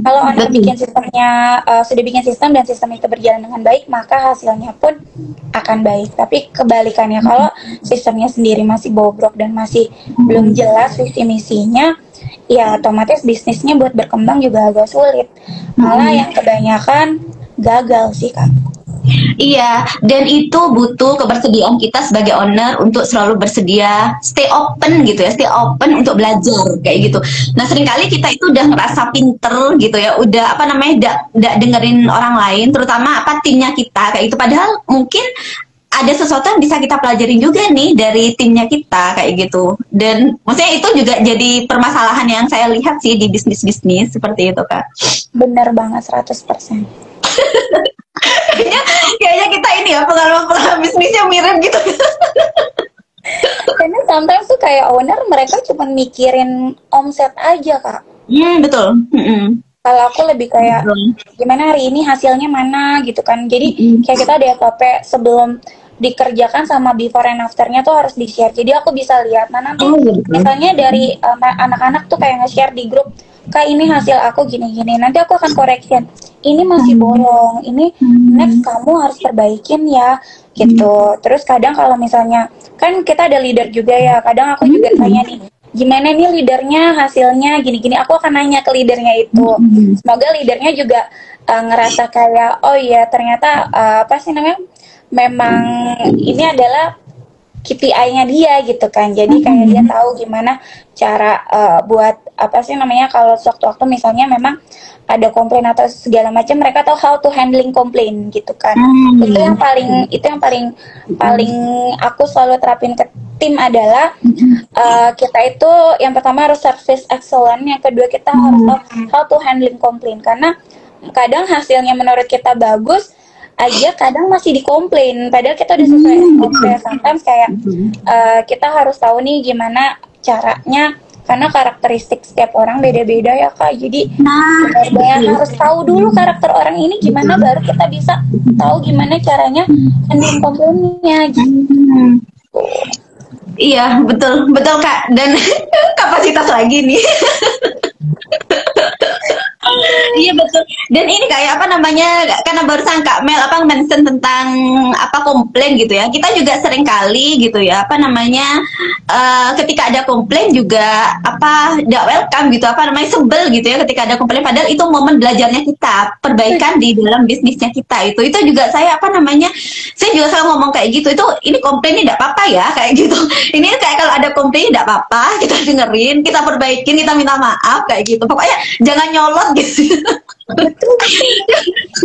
Kalau owner bikin sistemnya, sudah bikin sistem dan sistem itu berjalan dengan baik, maka hasilnya pun akan baik. Tapi kebalikannya, kalau sistemnya sendiri masih bobrok dan masih belum jelas visi misinya, ya otomatis bisnisnya buat berkembang juga agak sulit. Malah yang kebanyakan gagal sih kak. Iya, dan itu butuh kebersediaan kita sebagai owner untuk selalu bersedia stay open gitu ya, stay open untuk belajar kayak gitu. Nah seringkali kita itu udah ngerasa pinter gitu ya, udah nggak dengerin orang lain, terutama timnya kita kayak gitu. Padahal mungkin ada sesuatu yang bisa kita pelajarin juga nih dari timnya kita kayak gitu. Dan maksudnya itu juga jadi permasalahan yang saya lihat sih di bisnis-bisnis seperti itu, Kak. Bener banget 100%. Kayaknya kita ini ya pengalaman bisnisnya mirip gitu. Karena sometimes tuh kayak owner mereka cuma mikirin omset aja, Kak. Betul. Kalau aku lebih kayak gimana hari ini hasilnya mana gitu kan. Jadi kayak kita ada SOP sebelum dikerjakan sama before and afternya tuh harus di-share. Jadi aku bisa lihat mana nanti misalnya dari anak-anak tuh kayak nge-share di grup, Kak ini hasil aku gini-gini. Nanti aku akan correction. Ini masih bolong. Ini next kamu harus perbaikin ya gitu. Terus kadang kalau misalnya kan kita ada leader juga ya. Kadang aku juga tanya nih, gimana nih leadernya hasilnya gini-gini, aku akan nanya ke leadernya itu. Semoga leadernya juga ngerasa kayak oh iya ternyata apa sih namanya memang ini adalah KPI-nya dia gitu kan. Jadi kayak dia tahu gimana cara buat apa sih namanya kalau sewaktu-waktu misalnya memang ada komplain atau segala macam, mereka tahu how to handling komplain gitu kan. Itu yang paling aku selalu terapin ke tim adalah kita itu yang pertama harus service excellent, yang kedua kita harus tahu how to handling komplain, karena kadang hasilnya menurut kita bagus aja kadang masih dikomplain padahal kita udah sesuai SOP. Sometimes kayak kita harus tahu nih gimana caranya, karena karakteristik setiap orang beda-beda ya Kak. Jadi benar-benar harus tahu dulu karakter orang ini gimana, baru kita bisa tahu gimana caranya handling komplainnya gitu. Iya, betul Kak. Dan kapasitas lagi nih. Iya betul. Dan ini kayak apa namanya, karena barusan Kak Mel apa mention tentang apa komplain gitu ya. Kita juga sering kali gitu ya apa namanya ketika ada komplain juga apa tidak welcome gitu, apa namanya sebel gitu ya ketika ada komplain, padahal itu momen belajarnya kita, perbaikan di dalam bisnisnya kita. Itu juga saya apa namanya, saya juga selalu ngomong kayak gitu. Itu ini komplain ini tidak apa-apa ya kayak gitu. Ini kayak kalau ada komplain tidak apa-apa, kita dengerin, kita perbaikin, kita minta maaf kayak gitu. Pokoknya jangan nyolot gitu. Betul.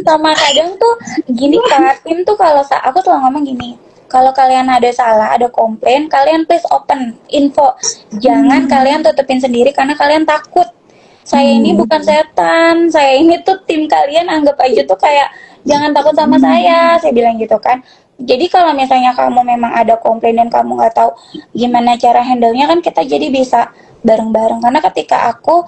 Sama kadang tuh gini Kak, tim tuh kalau aku selalu ngomong gini, kalau kalian ada salah, ada komplain, kalian please open info. Jangan kalian tutupin sendiri karena kalian takut. Saya ini bukan setan, saya ini tuh tim kalian, anggap aja tuh kayak jangan takut sama saya bilang gitu kan. Jadi kalau misalnya kamu memang ada komplain dan kamu nggak tahu gimana cara handle-nya, kan kita jadi bisa bareng-bareng. Karena ketika aku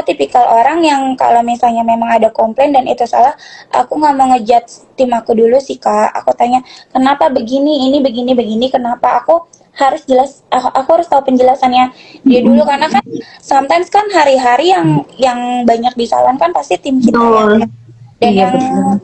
tipikal orang yang kalau misalnya memang ada komplain dan itu salah, aku nggak mau ngejudge tim aku dulu sih Kak. Aku tanya kenapa begini, ini begini, kenapa, aku harus jelas, aku harus tahu penjelasannya dia dulu, karena kan sometimes kan hari-hari yang banyak disalahin kan pasti tim kita ya. Dan iya,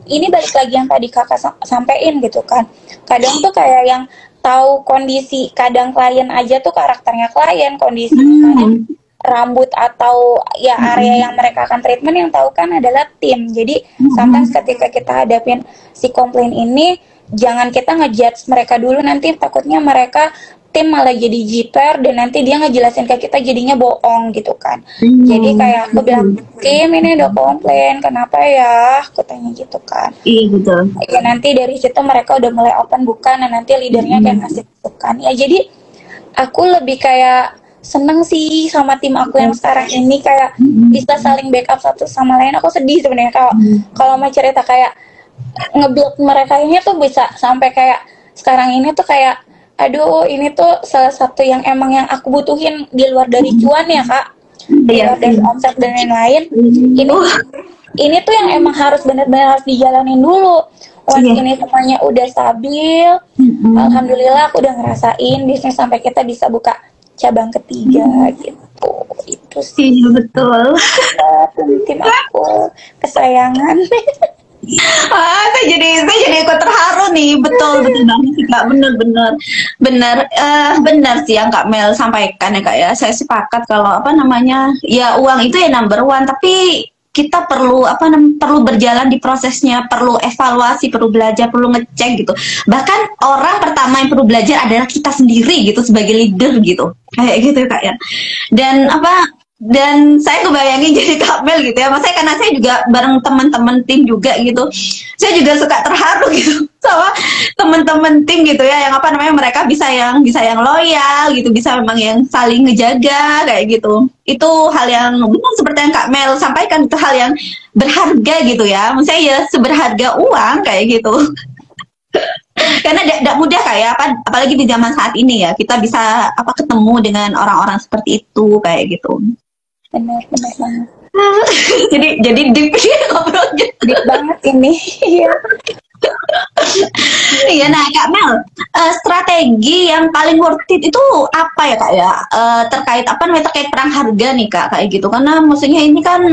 ini balik lagi yang tadi kakak sampein gitu kan, kadang tuh kayak yang tahu kondisi kadang klien aja tuh karakternya klien, kondisi misalnya rambut atau ya area yang mereka akan treatment, yang tahu kan adalah tim. Jadi sometimes ketika kita hadapin si komplain ini, jangan kita ngejudge mereka dulu, nanti takutnya mereka tim malah jadi jiper dan nanti dia ngejelasin ke kita jadinya bohong gitu kan. Jadi kayak aku bilang, tim ini udah komplain, kenapa ya? Aku tanya gitu kan. Iya betul. Ya nanti dari situ mereka udah mulai open bukan, dan nanti leadernya kayak ngasih masukan. Ya jadi aku lebih kayak seneng sih sama tim aku yang sekarang ini, kayak bisa saling backup satu sama lain. Aku sedih sebenarnya kalau mau cerita kayak ngebuild mereka ini tuh bisa sampai kayak sekarang ini tuh kayak aduh, ini tuh salah satu yang emang yang aku butuhin di luar dari cuan ya Kak, di luar dari omset dan lain-lain. Ini tuh yang emang harus benar-benar harus dijalanin dulu. Once ini semuanya udah stabil, alhamdulillah aku udah ngerasain bisnis sampai kita bisa buka cabang ketiga gitu. Itu sih betul. Tim aku kesayangan. Saya jadi ikut terharu nih. Betul banget sih Kak, benar sih yang Kak Mel sampaikan ya Kak ya. Saya sepakat kalau apa namanya ya, uang itu ya number one, tapi kita perlu perlu berjalan di prosesnya, perlu evaluasi, perlu belajar, perlu ngecek gitu. Bahkan orang pertama yang perlu belajar adalah kita sendiri gitu sebagai leader gitu, kayak gitu ya Kak ya. Dan Dan saya kebayangin jadi Kak Mel gitu ya. Maksudnya karena saya juga bareng teman-teman tim juga gitu. Saya juga suka terharu gitu sama teman-teman tim gitu ya, yang apa namanya, mereka bisa yang loyal gitu, bisa memang yang saling ngejaga kayak gitu. Itu hal yang benar seperti yang Kak Mel sampaikan, itu hal yang berharga gitu ya. Maksudnya ya seberharga uang kayak gitu. Karena tidak mudah kayak apa, apalagi di zaman saat ini ya, kita bisa apa ketemu dengan orang-orang seperti itu kayak gitu. Benar, benar banget. Jadi deep ngobrolnya. Deep banget ini. Iya. Iya, nah Kak Mel, strategi yang paling worth it itu apa ya Kak ya? Terkait apa namanya, terkait perang harga nih Kak kayak gitu. Karena maksudnya ini kan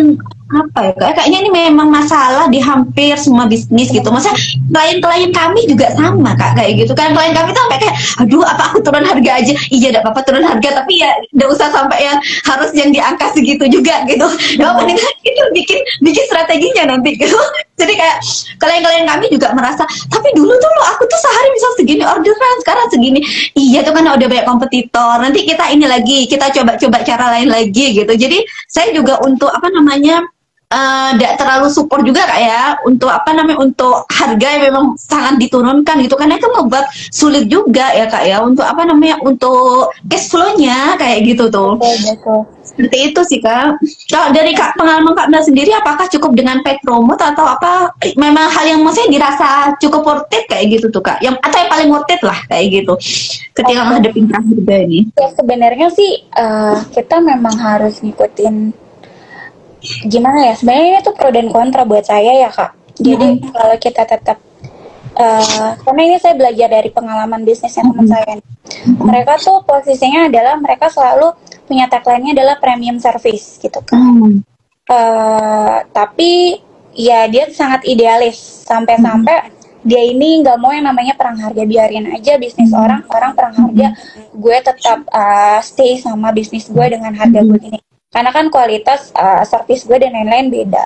apa ya Kak? Kayaknya ini memang masalah di hampir semua bisnis gitu. Maksudnya klien-klien kami juga sama Kak kayak gitu kan. Klien kami tuh sampai kayak, aduh apa aku turun harga aja? Iya, enggak apa-apa turun harga, tapi ya enggak usah sampai yang harus yang di angka segitu juga gitu. Ya apa nih, itu bikin bikin strateginya nanti gitu. Jadi kayak klien-klien kami juga merasa, tapi dulu tuh lo aku tuh sehari bisa segini orderan, sekarang segini. Iya tuh kan udah banyak kompetitor. Nanti kita ini lagi, kita coba-coba cara lain lagi gitu. Jadi saya juga untuk apa namanya, tidak terlalu support juga Kak ya, untuk apa namanya, untuk harga yang memang sangat diturunkan gitu, karena itu ngebuat sulit juga ya Kak ya, untuk apa namanya, untuk cash flow-nya kayak gitu tuh. Betul. Seperti itu sih Kak. Kalau dari Kak, pengalaman Kak Mel sendiri, apakah cukup dengan paid promote atau apa memang hal yang maksudnya dirasa cukup worth it kayak gitu tuh Kak? Yang atau yang paling worth it lah kayak gitu ketika menghadapi perang harga ini. Ya sebenarnya sih kita memang harus ngikutin, gimana ya, sebenarnya itu pro dan kontra buat saya ya Kak. Jadi kalau kita tetap karena ini saya belajar dari pengalaman bisnisnya teman saya nih. Mereka tuh posisinya adalah mereka selalu punya tagline-nya adalah premium service gitu kan. Tapi ya dia sangat idealis sampai-sampai dia ini nggak mau yang namanya perang harga, biarin aja bisnis orang perang harga, gue tetap stay sama bisnis gue dengan harga gue ini, karena kan kualitas service gue dan lain-lain beda.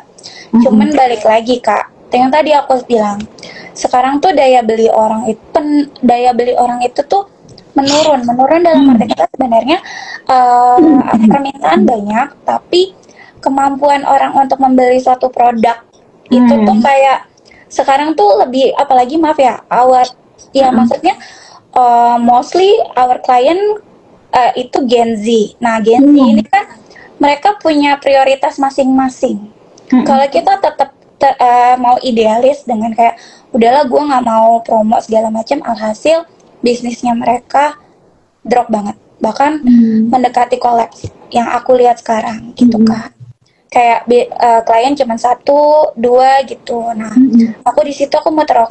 Cuman balik lagi Kak, yang tadi aku bilang, sekarang tuh daya beli orang itu tuh menurun dalam arti kata sebenarnya permintaan banyak, tapi kemampuan orang untuk membeli suatu produk itu tuh kayak sekarang tuh lebih, apalagi maaf ya, maksudnya mostly our client itu Gen Z. Nah Gen Z ini kan mereka punya prioritas masing-masing. Kalau kita tetap mau idealis dengan kayak udahlah gue nggak mau promo segala macam, alhasil bisnisnya mereka drop banget, bahkan mendekati kolaps yang aku lihat sekarang gitu kan. Kayak klien cuma 1, 2 gitu. Nah, aku di situ aku muter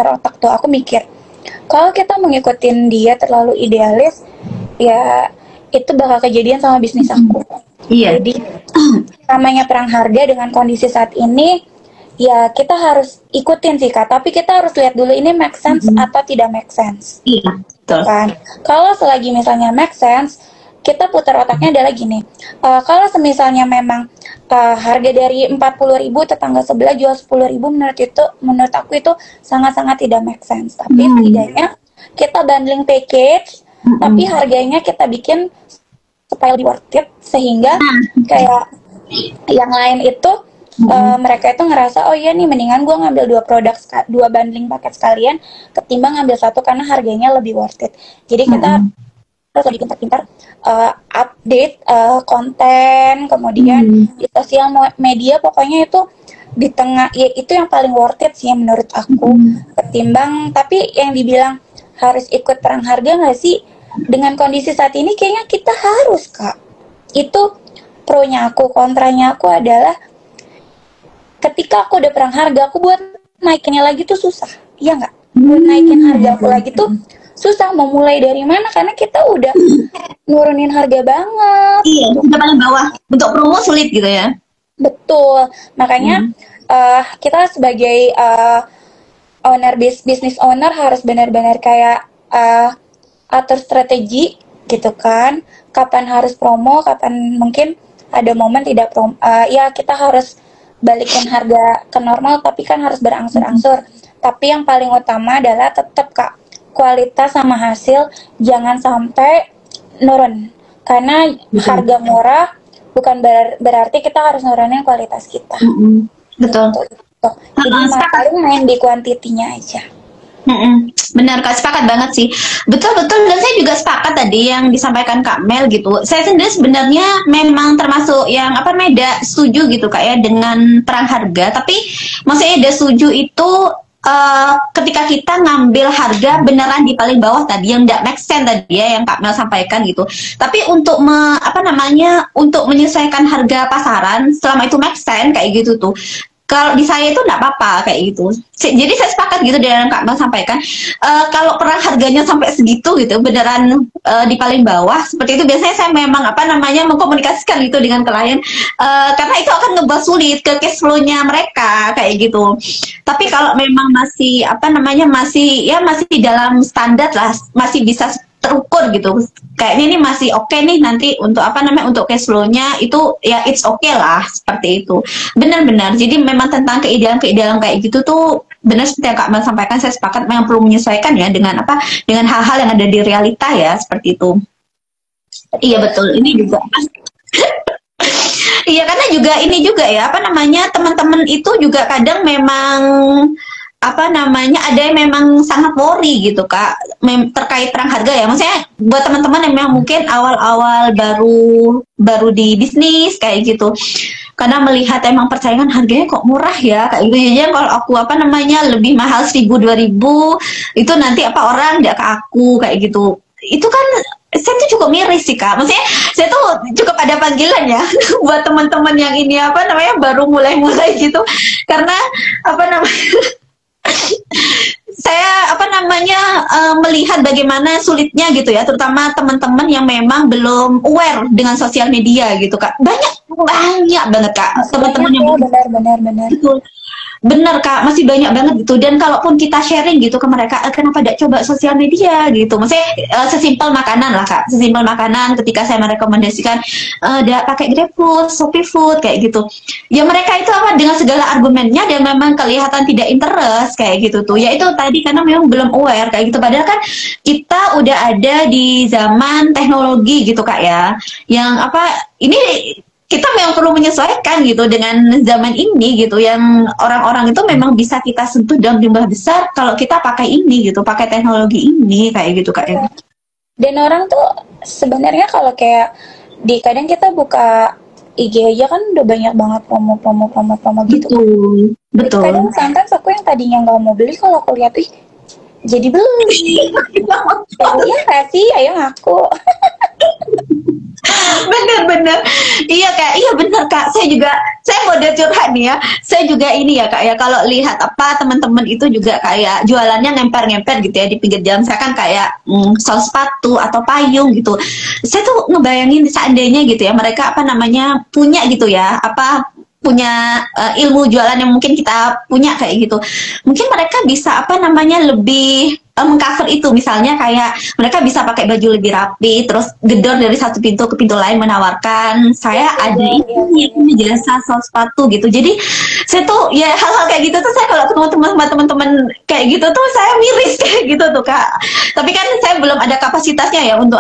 otak tuh. Aku mikir, kalau kita mengikutin dia terlalu idealis, ya itu bakal kejadian sama bisnis aku. Iya. Jadi namanya perang harga dengan kondisi saat ini, ya kita harus ikutin sih Kak. Tapi kita harus lihat dulu ini make sense atau tidak make sense. Iya, betul. Kan? Kalau selagi misalnya make sense, kita putar otaknya adalah gini, kalau semisalnya memang harga dari 40.000 tetangga sebelah jual 10.000, menurut aku itu sangat-sangat tidak make sense. Tapi setidaknya kita bundling package, tapi harganya kita bikin supaya lebih worth it, sehingga kayak yang lain itu mereka itu ngerasa, oh iya nih mendingan gue ngambil 2 bundling paket sekalian ketimbang ngambil 1 karena harganya lebih worth it. Jadi kita harus lebih pintar-pintar update konten, kemudian di sosial media, pokoknya itu di tengah, ya itu yang paling worth it sih menurut aku, ketimbang. Tapi yang dibilang harus ikut perang harga nggak sih, dengan kondisi saat ini kayaknya kita harus Kak. Itu pro-nya aku. Kontranya aku adalah ketika aku udah perang harga, aku buat naikinnya lagi tuh susah, iya nggak? Buat naikin harga aku lagi tuh susah, mau mulai dari mana, karena kita udah nurunin harga banget. Iya, kita paling bawah. Untuk promo sulit gitu ya. Betul, makanya kita sebagai business owner harus benar-benar kayak atur strategi gitu kan. Kapan harus promo, kapan mungkin ada momen tidak promo. Ya kita harus balikin harga ke normal, tapi kan harus berangsur-angsur. Tapi yang paling utama adalah tetap Kak, kualitas sama hasil jangan sampai nurun, karena harga murah bukan berarti kita harus nurunin kualitas kita. Betul. Gitu. Jadi paling main di kuantitinya aja. Benar Kak, sepakat banget sih. Betul, dan saya juga sepakat tadi yang disampaikan Kak Mel gitu. Saya sendiri sebenarnya memang termasuk yang setuju gitu Kak ya dengan perang harga. Tapi maksudnya setuju itu ketika kita ngambil harga beneran di paling bawah tadi yang tidak make sense tadi ya yang Kak Mel sampaikan gitu. Tapi untuk untuk menyesuaikan harga pasaran selama itu make sense kayak gitu tuh. Kalau di saya itu enggak apa-apa kayak gitu. Jadi saya sepakat gitu dengan Kak Mel sampaikan. Kalau perang harganya sampai segitu gitu, beneran di paling bawah, seperti itu biasanya saya memang mengkomunikasikan gitu dengan klien. Karena itu akan ngebuat sulit ke cash flow-nya mereka kayak gitu. Tapi kalau memang masih masih dalam standar lah, masih bisa terukur gitu. Kayaknya ini masih oke nih nanti untuk untuk cash flow-nya itu ya it's okay lah seperti itu. Benar-benar. Jadi memang tentang keidealan kayak gitu tuh benar seperti yang Kak Mel sampaikan, saya sepakat memang perlu menyesuaikan ya dengan hal-hal yang ada di realita ya seperti itu. Iya betul. Ini juga iya karena juga ini juga ya teman-teman itu juga kadang memang ada yang memang sangat worry gitu Kak terkait perang harga ya. Maksudnya buat teman-teman yang memang mungkin awal-awal baru di bisnis kayak gitu, karena melihat emang persaingan harganya kok murah ya kayak gitu. Jadi kalau aku lebih mahal 1.000 2.000 itu nanti orang nggak ke aku kayak gitu. Itu kan saya tuh cukup miris sih Kak. Maksudnya saya tuh cukup ada panggilan ya buat teman-teman yang ini baru mulai gitu. Karena saya melihat bagaimana sulitnya gitu ya, terutama teman-teman yang memang belum aware dengan sosial media gitu Kak. Banyak banget Kak teman-teman yang benar. Bener Kak, masih banyak banget gitu. Dan kalaupun kita sharing gitu ke mereka, kenapa tidak coba sosial media gitu. Maksudnya sesimpel makanan lah Kak. Sesimpel makanan ketika saya merekomendasikan pakai GrabFood, ShopeeFood kayak gitu. Ya mereka itu dengan segala argumennya dan memang kelihatan tidak interest kayak gitu tuh. Ya itu tadi karena memang belum aware kayak gitu. Padahal kan kita udah ada di zaman teknologi gitu Kak ya. Yang ini kita memang perlu menyesuaikan gitu dengan zaman ini gitu, yang orang-orang itu memang bisa kita sentuh dalam jumlah besar kalau kita pakai ini gitu, pakai teknologi ini kayak gitu Kak. Dan orang tuh sebenarnya kalau kayak kadang kita buka IG aja kan udah banyak banget promo gitu. Betul. Kadang sometimes aku yang tadinya nggak mau beli, kalau aku lihat jadi beli. Iya kasih, ayo ngaku. Bener iya Kak, iya bener Kak, saya mode curhat nih ya, saya juga ini ya Kak ya, kalau lihat teman-teman itu juga kayak jualannya ngemper-ngemper gitu ya di pinggir jalan, saya kan kayak sol sepatu atau payung gitu, saya tuh ngebayangin seandainya gitu ya mereka punya gitu ya punya ilmu jualan yang mungkin kita punya kayak gitu, mungkin mereka bisa lebih mengcover itu, misalnya kayak mereka bisa pakai baju lebih rapi, terus gedor dari satu pintu ke pintu lain menawarkan saya ada ini jasa sol sepatu gitu. Jadi saya tuh ya hal-hal kayak gitu tuh saya kalau ketemu teman-teman kayak gitu tuh saya miris kayak gitu tuh Kak. Tapi kan saya belum ada kapasitasnya ya untuk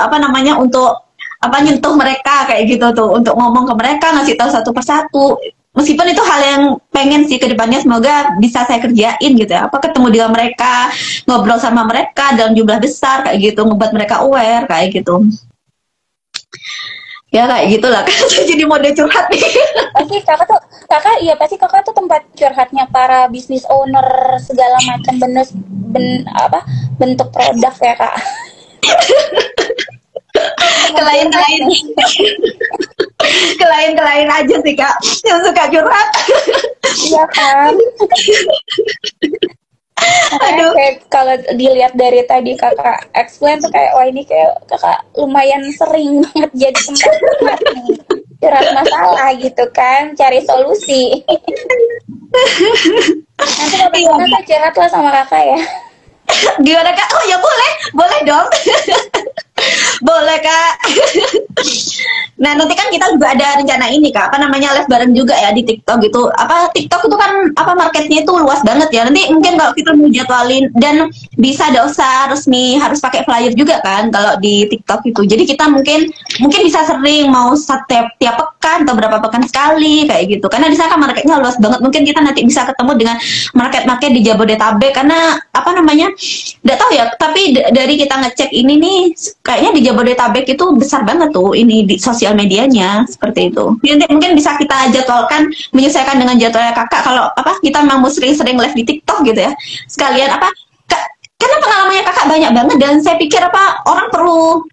untuk nyentuh mereka kayak gitu tuh, untuk ngomong ke mereka, ngasih tahu satu persatu. Meskipun itu hal yang pengen sih ke depannya semoga bisa saya kerjain gitu ya, ketemu dengan mereka, ngobrol sama mereka dalam jumlah besar kayak gitu, ngebuat mereka aware kayak gitu. Ya kayak gitulah kan. Jadi mode curhat nih. Pasti kakak tuh tempat curhatnya para business owner segala macam bentuk produk ya Kak. Klien aja sih Kak yang suka curhat. Iya kan. Aduh, kalau dilihat dari tadi kakak explain tuh kayak wah ini kayak kakak lumayan sering banget jadi tempat curhat nih, curhat masalah gitu kan, cari solusi. Nanti kapan-kapan curhat lah sama kakak ya. Gimana Kak? Oh ya boleh dong. Boleh Kak. Nah nanti kan kita juga ada rencana ini Kak, apa namanya live bareng juga ya di TikTok gitu. Apa TikTok itu kan apa marketnya itu luas banget ya. Nanti mungkin kalau kita mau jadwalin dan bisa ada usah resmi harus pakai flyer juga kan kalau di TikTok itu. Jadi kita mungkin bisa sering mau tiap pekan atau berapa pekan sekali kayak gitu. Karena di sana kan marketnya luas banget. Mungkin kita nanti bisa ketemu dengan market-market di Jabodetabek karena apa namanya? Nggak tahu ya, tapi dari kita ngecek ini nih kayaknya di Jabodetabek itu besar banget tuh ini di sosial medianya seperti itu. Nanti mungkin bisa kita jadwalkan menyesuaikan dengan jadwalnya kakak kalau apa kita memang mau sering-sering live di TikTok gitu ya. Sekalian apa karena pengalamannya kakak banyak banget dan saya pikir apa orang perlu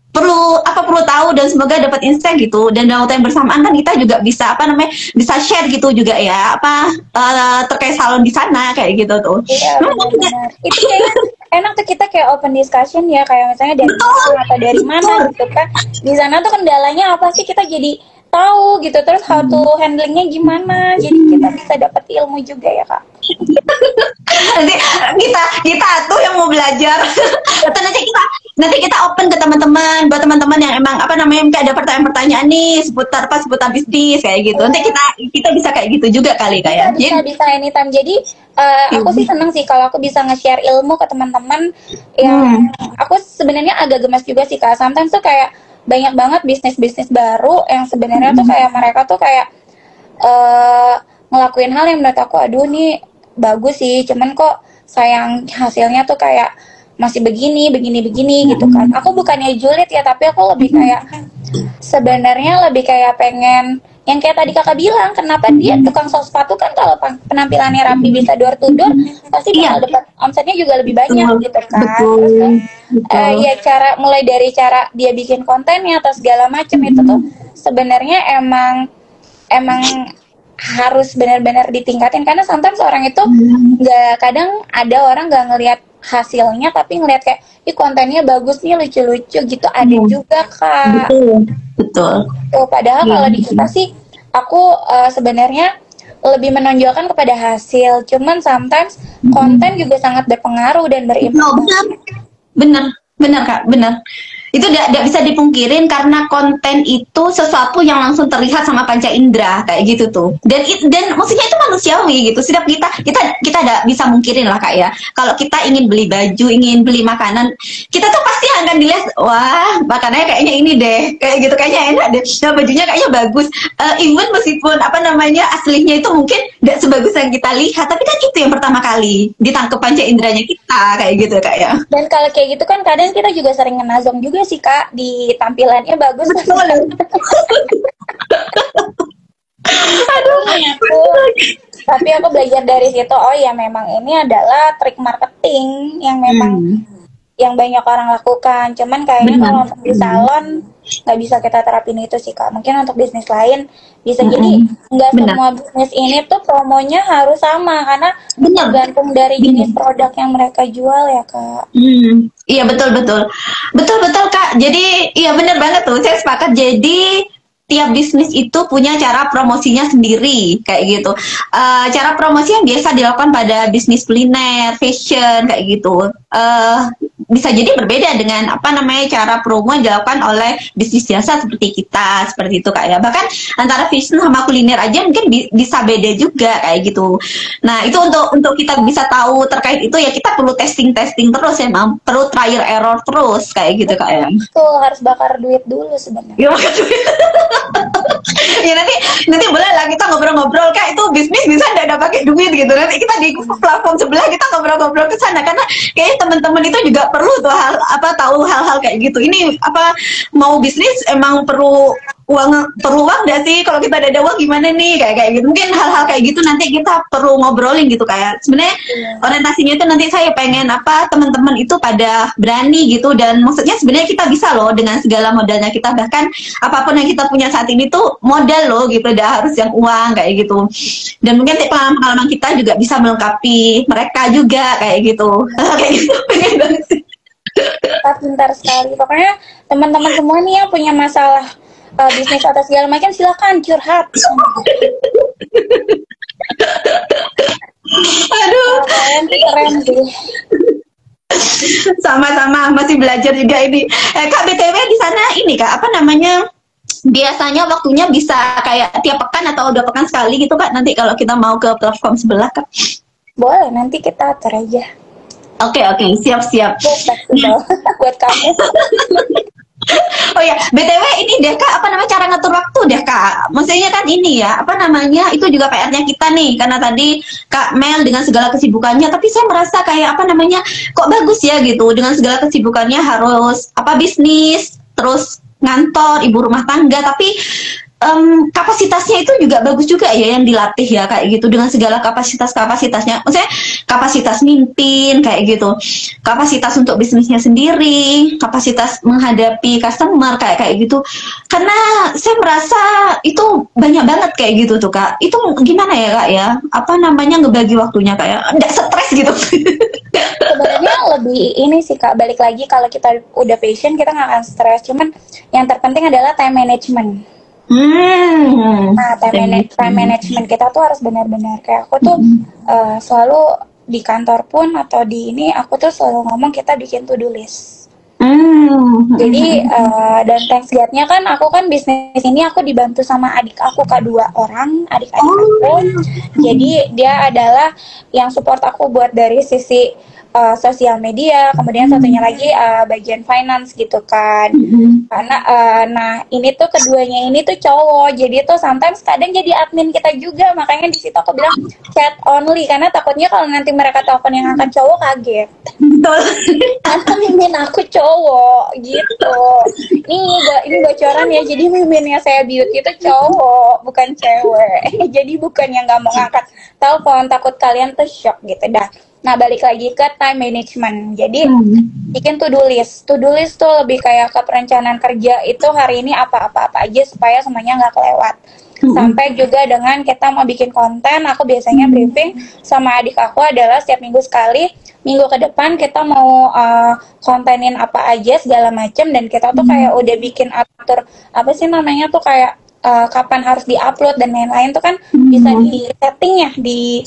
tahu dan semoga dapat insight gitu dan dalam waktu yang bersamaan kan kita juga bisa apa namanya bisa share gitu juga ya apa terkait salon di sana kayak gitu tuh. Iya, benar-benar. Itu kayaknya enak tuh kita kayak open discussion ya kayak misalnya dari mana atau dari mana gitu kan. Di sana tuh kendalanya apa sih kita jadi tahu gitu terus how to handlingnya gimana jadi kita bisa dapat ilmu juga ya Kak. Nanti kita tuh yang mau belajar atau nanti kita open ke teman-teman buat teman-teman yang emang apa namanya kayak ada pertanyaan-pertanyaan nih seputar bisnis kayak gitu. Nanti kita bisa kayak gitu juga kali kayak. Bisa anytime. Jadi aku sih seneng sih kalau aku bisa nge-share ilmu ke teman-teman yang aku sebenarnya agak gemes juga sih Kak. Sometimes tuh kayak banyak banget bisnis baru yang sebenarnya tuh kayak mereka tuh kayak ngelakuin hal yang menurut aku aduh nih bagus sih cuman kok sayang hasilnya tuh kayak masih begini gitu kan. Aku bukannya julid ya tapi aku lebih kayak sebenarnya lebih kayak pengen yang kayak tadi kakak bilang kenapa dia tukang sol sepatu kan kalau penampilannya rapi bisa door to door pasti bakal dapat omsetnya juga lebih banyak gitu kan. Ya cara mulai dari cara dia bikin kontennya atau segala macam itu tuh sebenarnya emang harus benar-benar ditingkatin karena sometimes orang itu nggak kadang ada orang nggak ngelihat hasilnya tapi ngelihat kayak kontennya bagus nih lucu-lucu gitu ada juga Kak. Betul. Padahal kalau di kita sih aku sebenarnya lebih menonjolkan kepada hasil cuman sometimes konten juga sangat berpengaruh dan berimpact. Benar Kak, benar. Itu tidak bisa dipungkirin karena konten itu sesuatu yang langsung terlihat sama panca indera kayak gitu tuh. Dan maksudnya itu manusiawi gitu. Setiap kita tidak bisa mungkirin lah Kak ya. Kalau kita ingin beli baju, ingin beli makanan, kita tuh pasti akan dilihat, wah makanannya kayaknya ini deh, kayak gitu kayaknya enak deh. Nah, bajunya kayaknya bagus. Even meskipun apa namanya aslinya itu mungkin tidak sebagus yang kita lihat, tapi kan itu yang pertama kali ditangkap panca inderanya kita kayak gitu Kak ya. Dan kalau kayak gitu kan kadang kita juga sering ngenazong juga sih Kak di tampilannya bagus. Betul. Aduh, tapi aku belajar dari situ oh ya memang ini adalah trik marketing yang memang yang banyak orang lakukan. Cuman kayaknya kalau untuk di salon nggak bisa kita terapin itu sih Kak. Mungkin untuk bisnis lain bisa jadi nggak semua bisnis ini tuh promonya harus sama karena tergantung dari jenis produk yang mereka jual ya Kak. Iya betul Kak. Jadi iya benar banget tuh. Saya sepakat. Jadi tiap bisnis itu punya cara promosinya sendiri kayak gitu. Cara promosi yang biasa dilakukan pada bisnis kuliner, fashion kayak gitu. Bisa jadi berbeda dengan apa namanya cara promo yang dilakukan oleh bisnis jasa seperti kita seperti itu Kak ya. Bahkan antara fashion sama kuliner aja mungkin bisa beda juga kayak gitu. Nah itu untuk kita bisa tahu terkait itu ya kita perlu testing terus ya Mam. Perlu trial error terus kayak gitu Kak ya. Betul harus bakar duit dulu sebenarnya. Ya bakar duit. Ya nanti boleh lah kita ngobrol-ngobrol Kak itu bisnis bisa ada pakai duit gitu. Nanti kita di platform sebelah kita ngobrol-ngobrol ke sana karena kayaknya teman-teman itu juga perlu tuh tahu hal-hal kayak gitu. Ini apa mau bisnis emang perlu uang nggak sih kalau kita ada uang gimana nih kayak gitu. Mungkin hal-hal kayak gitu nanti kita perlu ngobrolin gitu kayak sebenarnya orientasinya itu nanti saya pengen apa teman-teman itu pada berani gitu dan maksudnya sebenarnya kita bisa loh dengan segala modalnya kita bahkan apapun yang kita punya saat ini tuh modal loh gitu udah harus yang uang kayak gitu dan mungkin pengalaman kita juga bisa melengkapi mereka juga kayak gitu kayak gitu pengen banget sih. Pintar sekali pokoknya teman-teman semua nih yang punya masalah bisnis atau segala macam silakan curhat. Aduh, keren sih. Sama-sama masih belajar juga ini. Kak, BTW di sana ini Kak, apa namanya? Biasanya waktunya bisa kayak tiap pekan atau 2 pekan sekali gitu Kak, nanti kalau kita mau ke platform sebelah Kak. Boleh, nanti kita atur aja. Oke, siap-siap. Fleksibel buat kamu. Oh ya, BTW ini deh Kak, apa namanya cara ngatur waktu deh Kak. Maksudnya kan ini ya, apa namanya, itu juga PR-nya kita nih. Karena tadi Kak Mel dengan segala kesibukannya, tapi saya merasa kayak apa namanya, kok bagus ya gitu. Dengan segala kesibukannya harus apa bisnis, terus ngantor, ibu rumah tangga, tapi kapasitasnya itu juga bagus juga ya yang dilatih ya kayak gitu dengan segala kapasitasnya. Maksudnya kapasitas mimpin kayak gitu, kapasitas untuk bisnisnya sendiri, kapasitas menghadapi customer kayak gitu. Karena saya merasa itu banyak banget kayak gitu tuh Kak. Itu gimana ya Kak ya? Apa namanya ngebagi waktunya kayak nggak stres gitu. Sebenarnya lebih ini sih Kak, balik lagi kalau kita udah passion kita nggak akan stres. Cuman yang terpenting adalah time management. Nah, time management kita tuh harus benar-benar kayak aku tuh selalu di kantor pun atau di ini aku tuh selalu ngomong kita bikin to-do list. Jadi dan thanks God-nya kan aku kan bisnis ini aku dibantu sama adik aku Kak, 2 orang adik-adik aku. Jadi dia adalah yang support aku buat dari sisi sosial media, kemudian satunya lagi bagian finance gitu kan. Karena nah ini tuh keduanya ini tuh cowok, jadi tuh sometimes kadang jadi admin kita juga, makanya di situ aku bilang chat only karena takutnya kalau nanti mereka telepon yang akan cowok kaget. Betul. Karena mimin aku cowok gitu. Ini bocoran ya, jadi miminnya saya beauty itu cowok bukan cewek. Jadi bukan yang nggak mau ngangkat telepon, takut kalian tuh shock gitu dah. Nah, balik lagi ke time management. Jadi, bikin to-do list. To-do list tuh lebih kayak ke perencanaan kerja itu hari ini apa-apa aja supaya semuanya nggak kelewat. Sampai juga dengan kita mau bikin konten, aku biasanya briefing sama adik aku adalah setiap minggu sekali, minggu ke depan kita mau kontenin apa aja segala macam dan kita tuh kayak udah bikin atur, apa sih namanya tuh kayak kapan harus di-upload dan lain-lain tuh kan bisa di setting ya di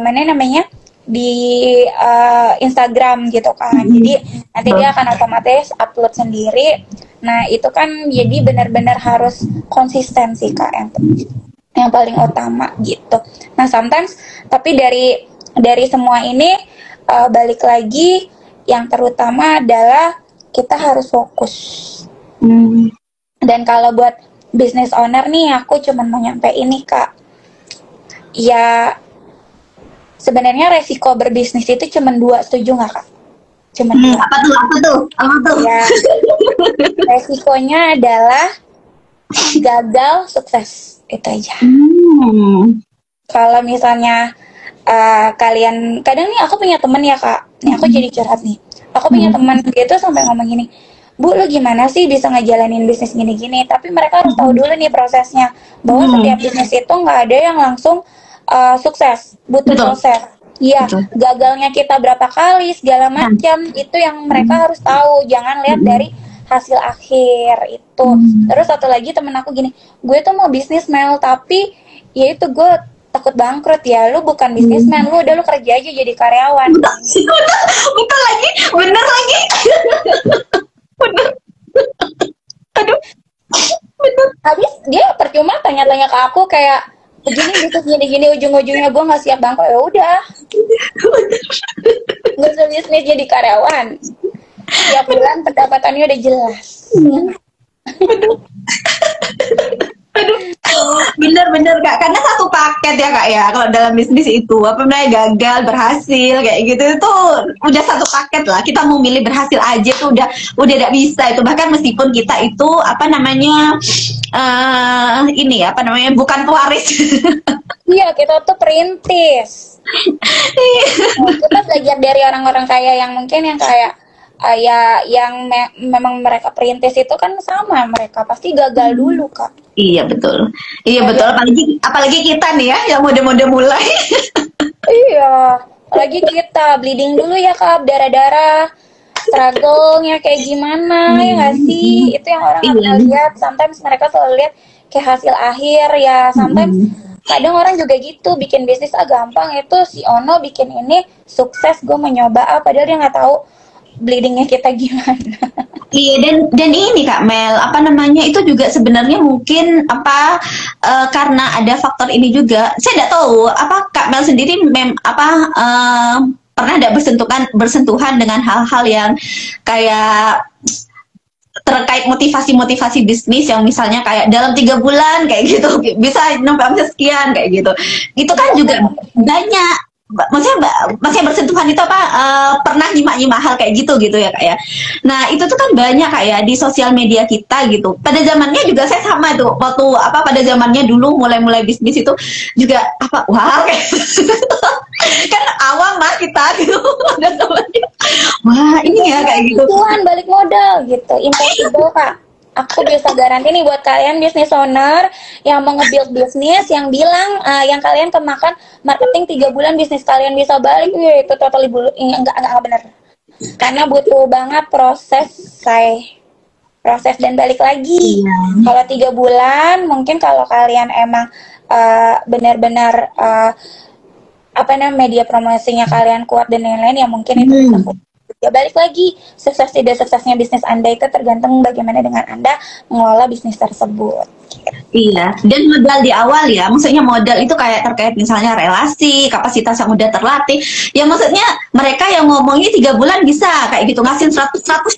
mana namanya di Instagram gitu kan. Jadi nanti dia akan otomatis upload sendiri. Nah itu kan jadi benar-benar harus konsistensi Kak yang paling utama gitu. Nah sometimes tapi dari semua ini balik lagi yang terutama adalah kita harus fokus. Dan kalau buat business owner nih aku cuma mau nyampe ini Kak, ya sebenarnya resiko berbisnis itu cuma 2, setuju nggak Kak? Cuma 2. Apa tuh? Ya, resikonya adalah gagal, sukses, itu aja. Kalau misalnya kalian, kadang nih aku punya temen ya Kak, nih aku jadi curhat nih. Aku punya teman gitu sampai ngomong gini, Bu, lu gimana sih bisa ngejalanin bisnis gini-gini? Tapi mereka harus tahu dulu nih prosesnya, bahwa setiap bisnis itu nggak ada yang langsung sukses, butuh proses. Iya, gagalnya kita berapa kali segala macam itu yang mereka harus tahu. Jangan lihat dari hasil akhir itu. Terus satu lagi temen aku gini, gue tuh mau bisnis Mel, tapi ya itu gue takut bangkrut. Ya lu bukan bisnisman, lu udah lu kerja aja jadi karyawan. Betul lagi, bener lagi. Bener. Aduh. Bener. Habis dia percuma tanya-tanya ke aku kayak begini bisnis gini-gini ujung-ujungnya gue nggak siap bangkrut. Ya udah, nggak usah bisnis jadi karyawan. Tiap bulan pendapatannya udah jelas. Aduh, bener Kak, karena satu paket ya Kak ya, kalau dalam bisnis itu apa namanya gagal berhasil kayak gitu itu udah satu paket lah. Kita mau milih berhasil aja tuh udah tidak bisa itu, bahkan meskipun kita itu apa namanya ini apa namanya bukan pewaris. Iya, kita tuh perintis. Kita belajar dari orang-orang kaya yang mungkin yang kayak memang mereka perintis itu kan sama, mereka pasti gagal dulu Kak. Iya betul, apalagi kita nih ya yang mode-mode mulai. Iya, apalagi kita bleeding dulu ya Kak, darah-darah, struggle-nya kayak gimana ya nggak sih? Itu yang orang nggak lihat. Sometimes mereka selalu lihat kayak hasil akhir ya. Sometimes kadang orang juga gitu bikin bisnis gampang itu si Ono bikin ini sukses gue mencoba padahal dia nggak tahu bleedingnya kita gimana. Iya, dan ini Kak Mel, apa namanya itu juga sebenarnya mungkin apa karena ada faktor ini juga. Saya tidak tahu apa Kak Mel sendiri pernah tidak bersentuhan dengan hal-hal yang kayak terkait motivasi-motivasi bisnis yang misalnya kayak dalam 3 bulan kayak gitu bisa sampai omset sekian kayak gitu. Itu kan juga banyak. Maksudnya bersentuhan itu apa pernah nyimak-nyimak hal kayak gitu ya Kak ya. Nah itu tuh kan banyak kayak di sosial media kita gitu. Pada zamannya juga saya sama tuh waktu apa pada zamannya dulu mulai-mulai bisnis itu juga apa wah kayak kan awam lah kita gitu pada zamannya. Wah ini ya kayak gitu. Tuhan balik modal gitu, impossible Kak. Aku bisa garansi nih buat kalian business owner yang mau nge-build bisnis, yang bilang yang kalian kemakan marketing 3 bulan bisnis kalian bisa balik, itu totally enggak benar. Karena butuh banget proses dan balik lagi. Kalau 3 bulan, mungkin kalau kalian emang benar-benar media promosinya kalian kuat dan lain-lain, ya mungkin itu bisa ya balik lagi. Sukses tidak suksesnya bisnis Anda itu tergantung bagaimana dengan Anda mengelola bisnis tersebut. Iya, dan modal di awal ya, maksudnya modal itu kayak terkait misalnya relasi, kapasitas yang udah terlatih. Ya maksudnya mereka yang ngomongnya 3 bulan bisa kayak gitu, ngasih 100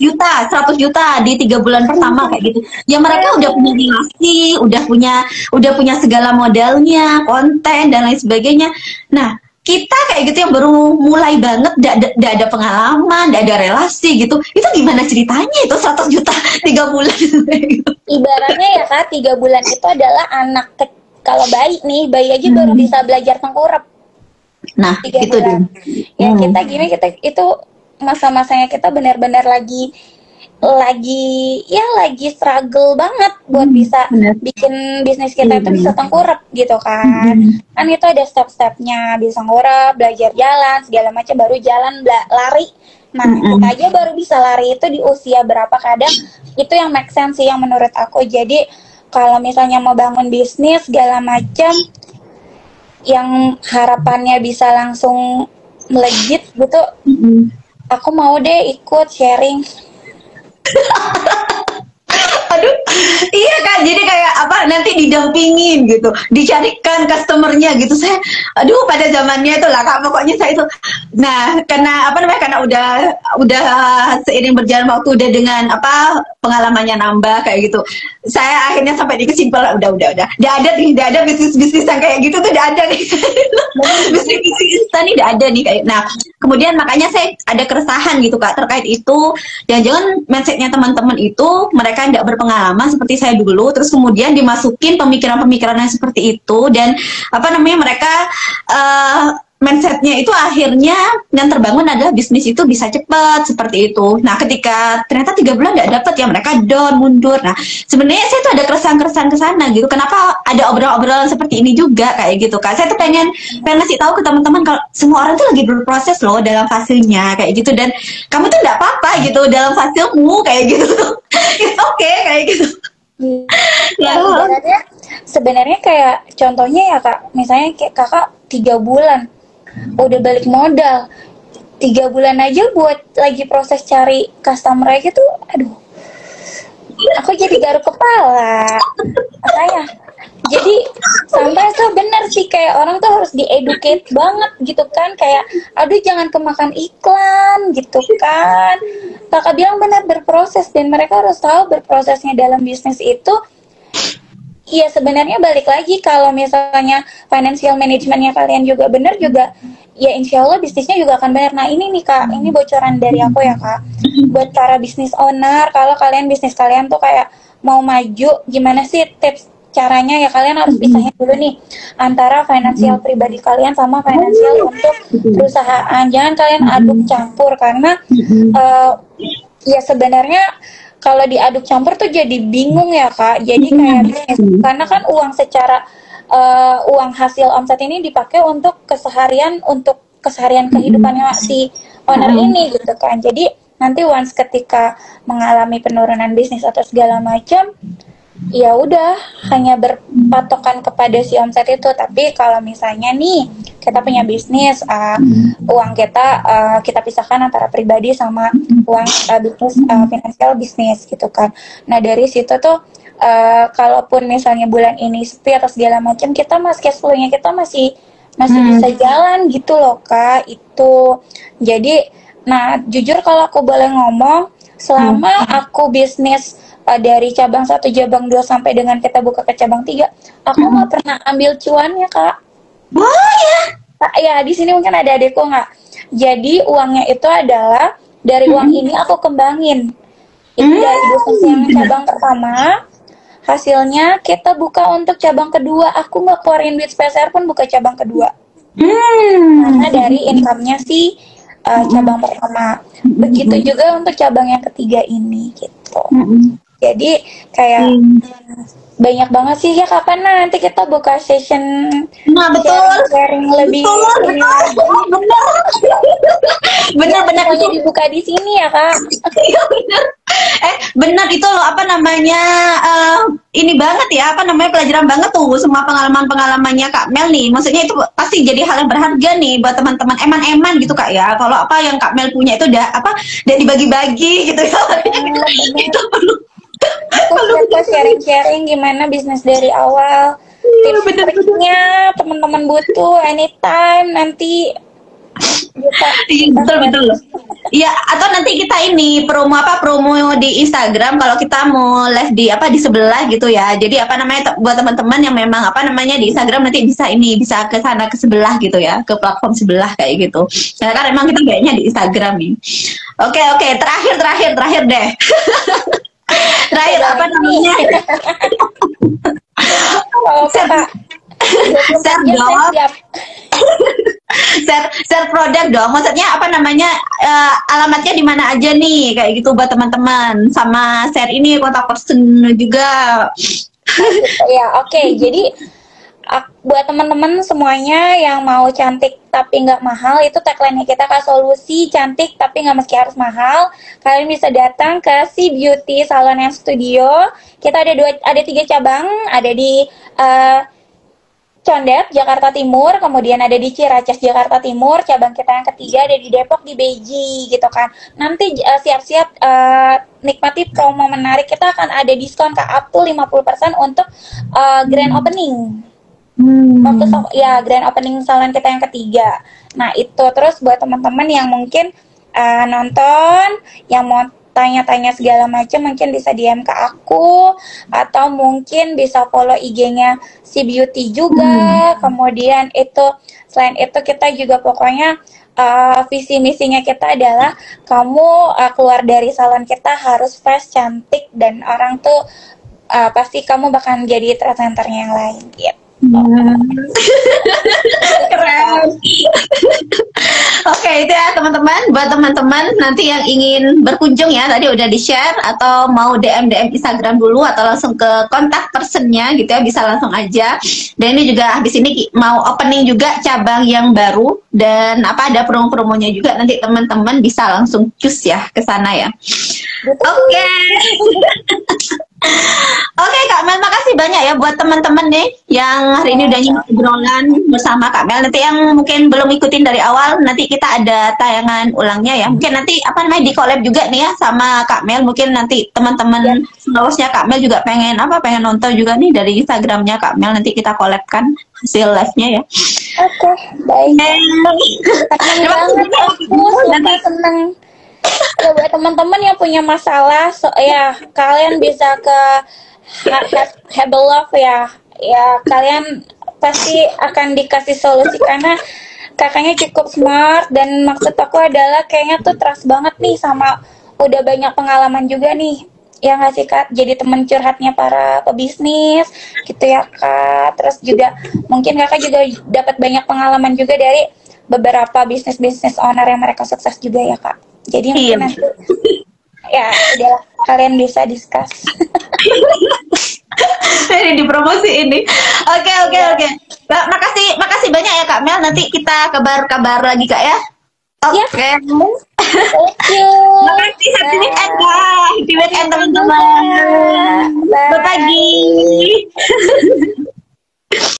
juta di 3 bulan pertama kayak gitu. Ya mereka udah punya relasi, udah punya segala modalnya, konten dan lain sebagainya. Nah, kita kayak gitu yang baru mulai banget, gak ada pengalaman, gak ada relasi gitu, itu gimana ceritanya itu 100 juta 3 bulan gitu. Ibaratnya ya Kak, 3 bulan itu adalah kalau bayi nih, bayi aja baru bisa belajar tengkurap. Nah, 3 itu bulan. Ya kita itu masa-masanya kita benar-benar lagi struggle banget buat bisa bikin bisnis kita itu bisa tengkurap gitu kan. Kan itu ada step-stepnya, bisa ngurap, belajar jalan, segala macam, baru jalan lari. Nah, kita aja baru bisa lari itu di usia berapa, kadang itu yang make sense sih yang menurut aku. Jadi kalau misalnya mau bangun bisnis segala macam yang harapannya bisa langsung melejit gitu, aku mau deh ikut sharing. Aduh, iya Kak, jadi kayak apa nanti didampingin gitu, dicarikan customernya gitu. Saya, aduh pada zamannya itu lah Kak, pokoknya saya itu. Nah, karena apa namanya, karena udah seiring berjalan waktu, udah dengan apa pengalamannya nambah kayak gitu. Saya akhirnya sampai di kesimpulan udah, tidak ada bisnis yang kayak gitu tuh, tidak ada nih. Bisnis instan nih tidak ada nih kayak. Nah, kemudian makanya saya ada keresahan gitu Kak terkait itu. Jangan-jangan mindsetnya teman-teman itu mereka tidak berpengalaman seperti saya dulu, terus kemudian dimasukin pemikiran-pemikiran yang seperti itu, dan apa namanya mereka mindsetnya itu akhirnya yang terbangun adalah bisnis itu bisa cepat seperti itu. Nah, ketika ternyata 3 bulan nggak dapat, ya mereka down, mundur. Nah, sebenarnya saya tuh ada keresahan-keresahan ke sana gitu. Kenapa ada obrolan-obrolan seperti ini juga kayak gitu Kak? Saya tuh pengen ngasih tahu ke teman-teman kalau semua orang tuh lagi berproses loh dalam fasenya kayak gitu, dan kamu tuh nggak apa-apa gitu dalam fasemu kayak gitu. It's okay kayak gitu. Ya, sebenarnya kayak contohnya ya Kak, misalnya kayak Kakak 3 bulan udah balik modal, 3 bulan aja buat lagi proses cari customer aja tuh, aduh, aku jadi garuk kepala. Makanya jadi sampai tuh bener sih, kayak orang tuh harus di-educate banget gitu kan, kayak aduh jangan kemakan iklan gitu kan. Kakak bilang benar, berproses, dan mereka harus tahu berprosesnya dalam bisnis itu. Iya, sebenarnya balik lagi kalau misalnya financial managementnya kalian juga benar juga, ya insya Allah bisnisnya juga akan benar. Nah ini nih Kak, ini bocoran dari aku ya Kak, buat para business owner, kalau kalian bisnis kalian tuh kayak mau maju, gimana sih tips caranya? Ya kalian harus pisahin dulu nih antara finansial pribadi kalian sama finansial untuk perusahaan. Jangan kalian aduk campur, karena ya sebenarnya kalau diaduk campur tuh jadi bingung ya Kak. Jadi kayak karena kan uang uang hasil omset ini dipakai untuk keseharian kehidupannya si owner ini gitu kan. Jadi nanti once ketika mengalami penurunan bisnis atau segala macam, ya udah hanya berpatokan kepada si omset itu. Tapi kalau misalnya nih kita punya bisnis, uang kita kita pisahkan antara pribadi sama uang bisnis, finansial bisnis gitu kan. Nah dari situ tuh kalaupun misalnya bulan ini sepi atau segala macam, kita cash flow-nya kita masih bisa jalan gitu loh Kak. Itu jadi, nah jujur kalau aku boleh ngomong, selama aku bisnis dari cabang 1, cabang 2 sampai dengan kita buka ke cabang 3, aku nggak pernah ambil cuannya Kak. Oh ya? Ya di sini mungkin ada adekku nggak. Jadi uangnya itu adalah dari uang ini aku kembangin. Itu dari bisnis yang cabang pertama, hasilnya kita buka untuk cabang kedua. Aku nggak keluarin duit spesial pun buka cabang kedua. Karena dari income-nya si cabang pertama. Begitu juga untuk cabang yang ketiga ini gitu. Jadi kayak banyak banget sih ya. Kapan nanti kita buka session sharing lebih benar itu dibuka di sini ya Kak. Iya benar. Benar itu loh, apa namanya, ini banget ya, apa namanya, pelajaran banget tuh semua pengalamannya Kak Mel nih. Maksudnya itu pasti jadi hal yang berharga nih buat teman-teman eman-eman gitu Kak ya. Kalau apa yang Kak Mel punya itu udah dibagi-bagi gitu ya. Itu perlu kita sharing-sharing gimana bisnis dari awal, tips-triknya teman-teman butuh anytime nanti bisa. Betul. Iya, atau nanti kita ini promo di Instagram kalau kita mau live di sebelah gitu ya. Jadi apa namanya, buat teman-teman yang memang di Instagram nanti bisa ke sana, ke sebelah gitu ya, ke platform sebelah kayak gitu. Karena kan emang kita kayaknya di Instagram nih. Oke, terakhir deh. Terakhir apa namanya? Share produk dong. Maksudnya apa namanya, alamatnya di mana aja nih kayak gitu buat teman-teman, sama share ini kontak person juga. Ya oke. Jadi buat teman-teman semuanya yang mau cantik tapi nggak mahal, itu tagline kita Kak, solusi cantik tapi nggak meski harus mahal. Kalian bisa datang ke Si Beauty Salon and Studio. Kita ada 3 cabang, ada di Condet, Jakarta Timur, kemudian ada di Ciracas, Jakarta Timur. Cabang kita yang ketiga ada di Depok, di Beji gitu kan. Nanti siap-siap nikmati promo menarik. Kita akan ada diskon Kak, up to 50% untuk grand opening. Waktu grand opening salon kita yang ketiga. Nah itu, terus buat teman-teman yang mungkin nonton, yang mau tanya-tanya segala macam, mungkin bisa DM ke aku, atau mungkin bisa follow IG-nya Si Beauty juga. Kemudian itu, selain itu kita juga pokoknya visi misinya kita adalah kamu keluar dari salon kita harus fresh, cantik, dan orang tuh pasti kamu bakal jadi trend centernya yang lain gitu. Keren. Oke, itu ya teman-teman. Buat teman-teman nanti yang ingin berkunjung ya, tadi udah di-share, atau mau DM Instagram dulu atau langsung ke kontak personnya gitu ya, bisa langsung aja. Dan ini juga habis ini mau opening juga cabang yang baru, dan ada promo-promonya juga, nanti teman-teman bisa langsung cus ya ke sana ya. Oke. Oke Kak Mel, makasih banyak ya buat teman-teman nih yang hari ini udah nyimak obrolan bersama Kak Mel. Nanti yang mungkin belum ikutin dari awal, nanti kita ada tayangan ulangnya ya. Mungkin nanti di collab juga nih ya sama Kak Mel. Mungkin nanti teman-teman seterusnya Kak Mel juga pengen nonton juga nih dari Instagramnya Kak Mel. Nanti kita collabkan hasil live-nya ya. Oke, baik. Senang. Ya, buat teman-teman yang punya masalah, kalian bisa ke Hebelove ya. Ya, kalian pasti akan dikasih solusi karena kakaknya cukup smart, dan maksud aku adalah kayaknya tuh trust banget nih, sama udah banyak pengalaman juga nih yang ngasih Kak, jadi temen curhatnya para pebisnis gitu ya Kak. Terus juga mungkin kakak juga dapat banyak pengalaman juga dari beberapa bisnis owner yang mereka sukses juga ya Kak. Jadi mungkin nanti ya udahlah, kalian bisa discuss. Ini dipromosi ini. Oke. Makasih banyak ya Kak Mel. Nanti kita kabar lagi Kak ya. Oke. Thank you. Makasih, happy weekend Kak. Happy weekend teman-teman. Bye pagi.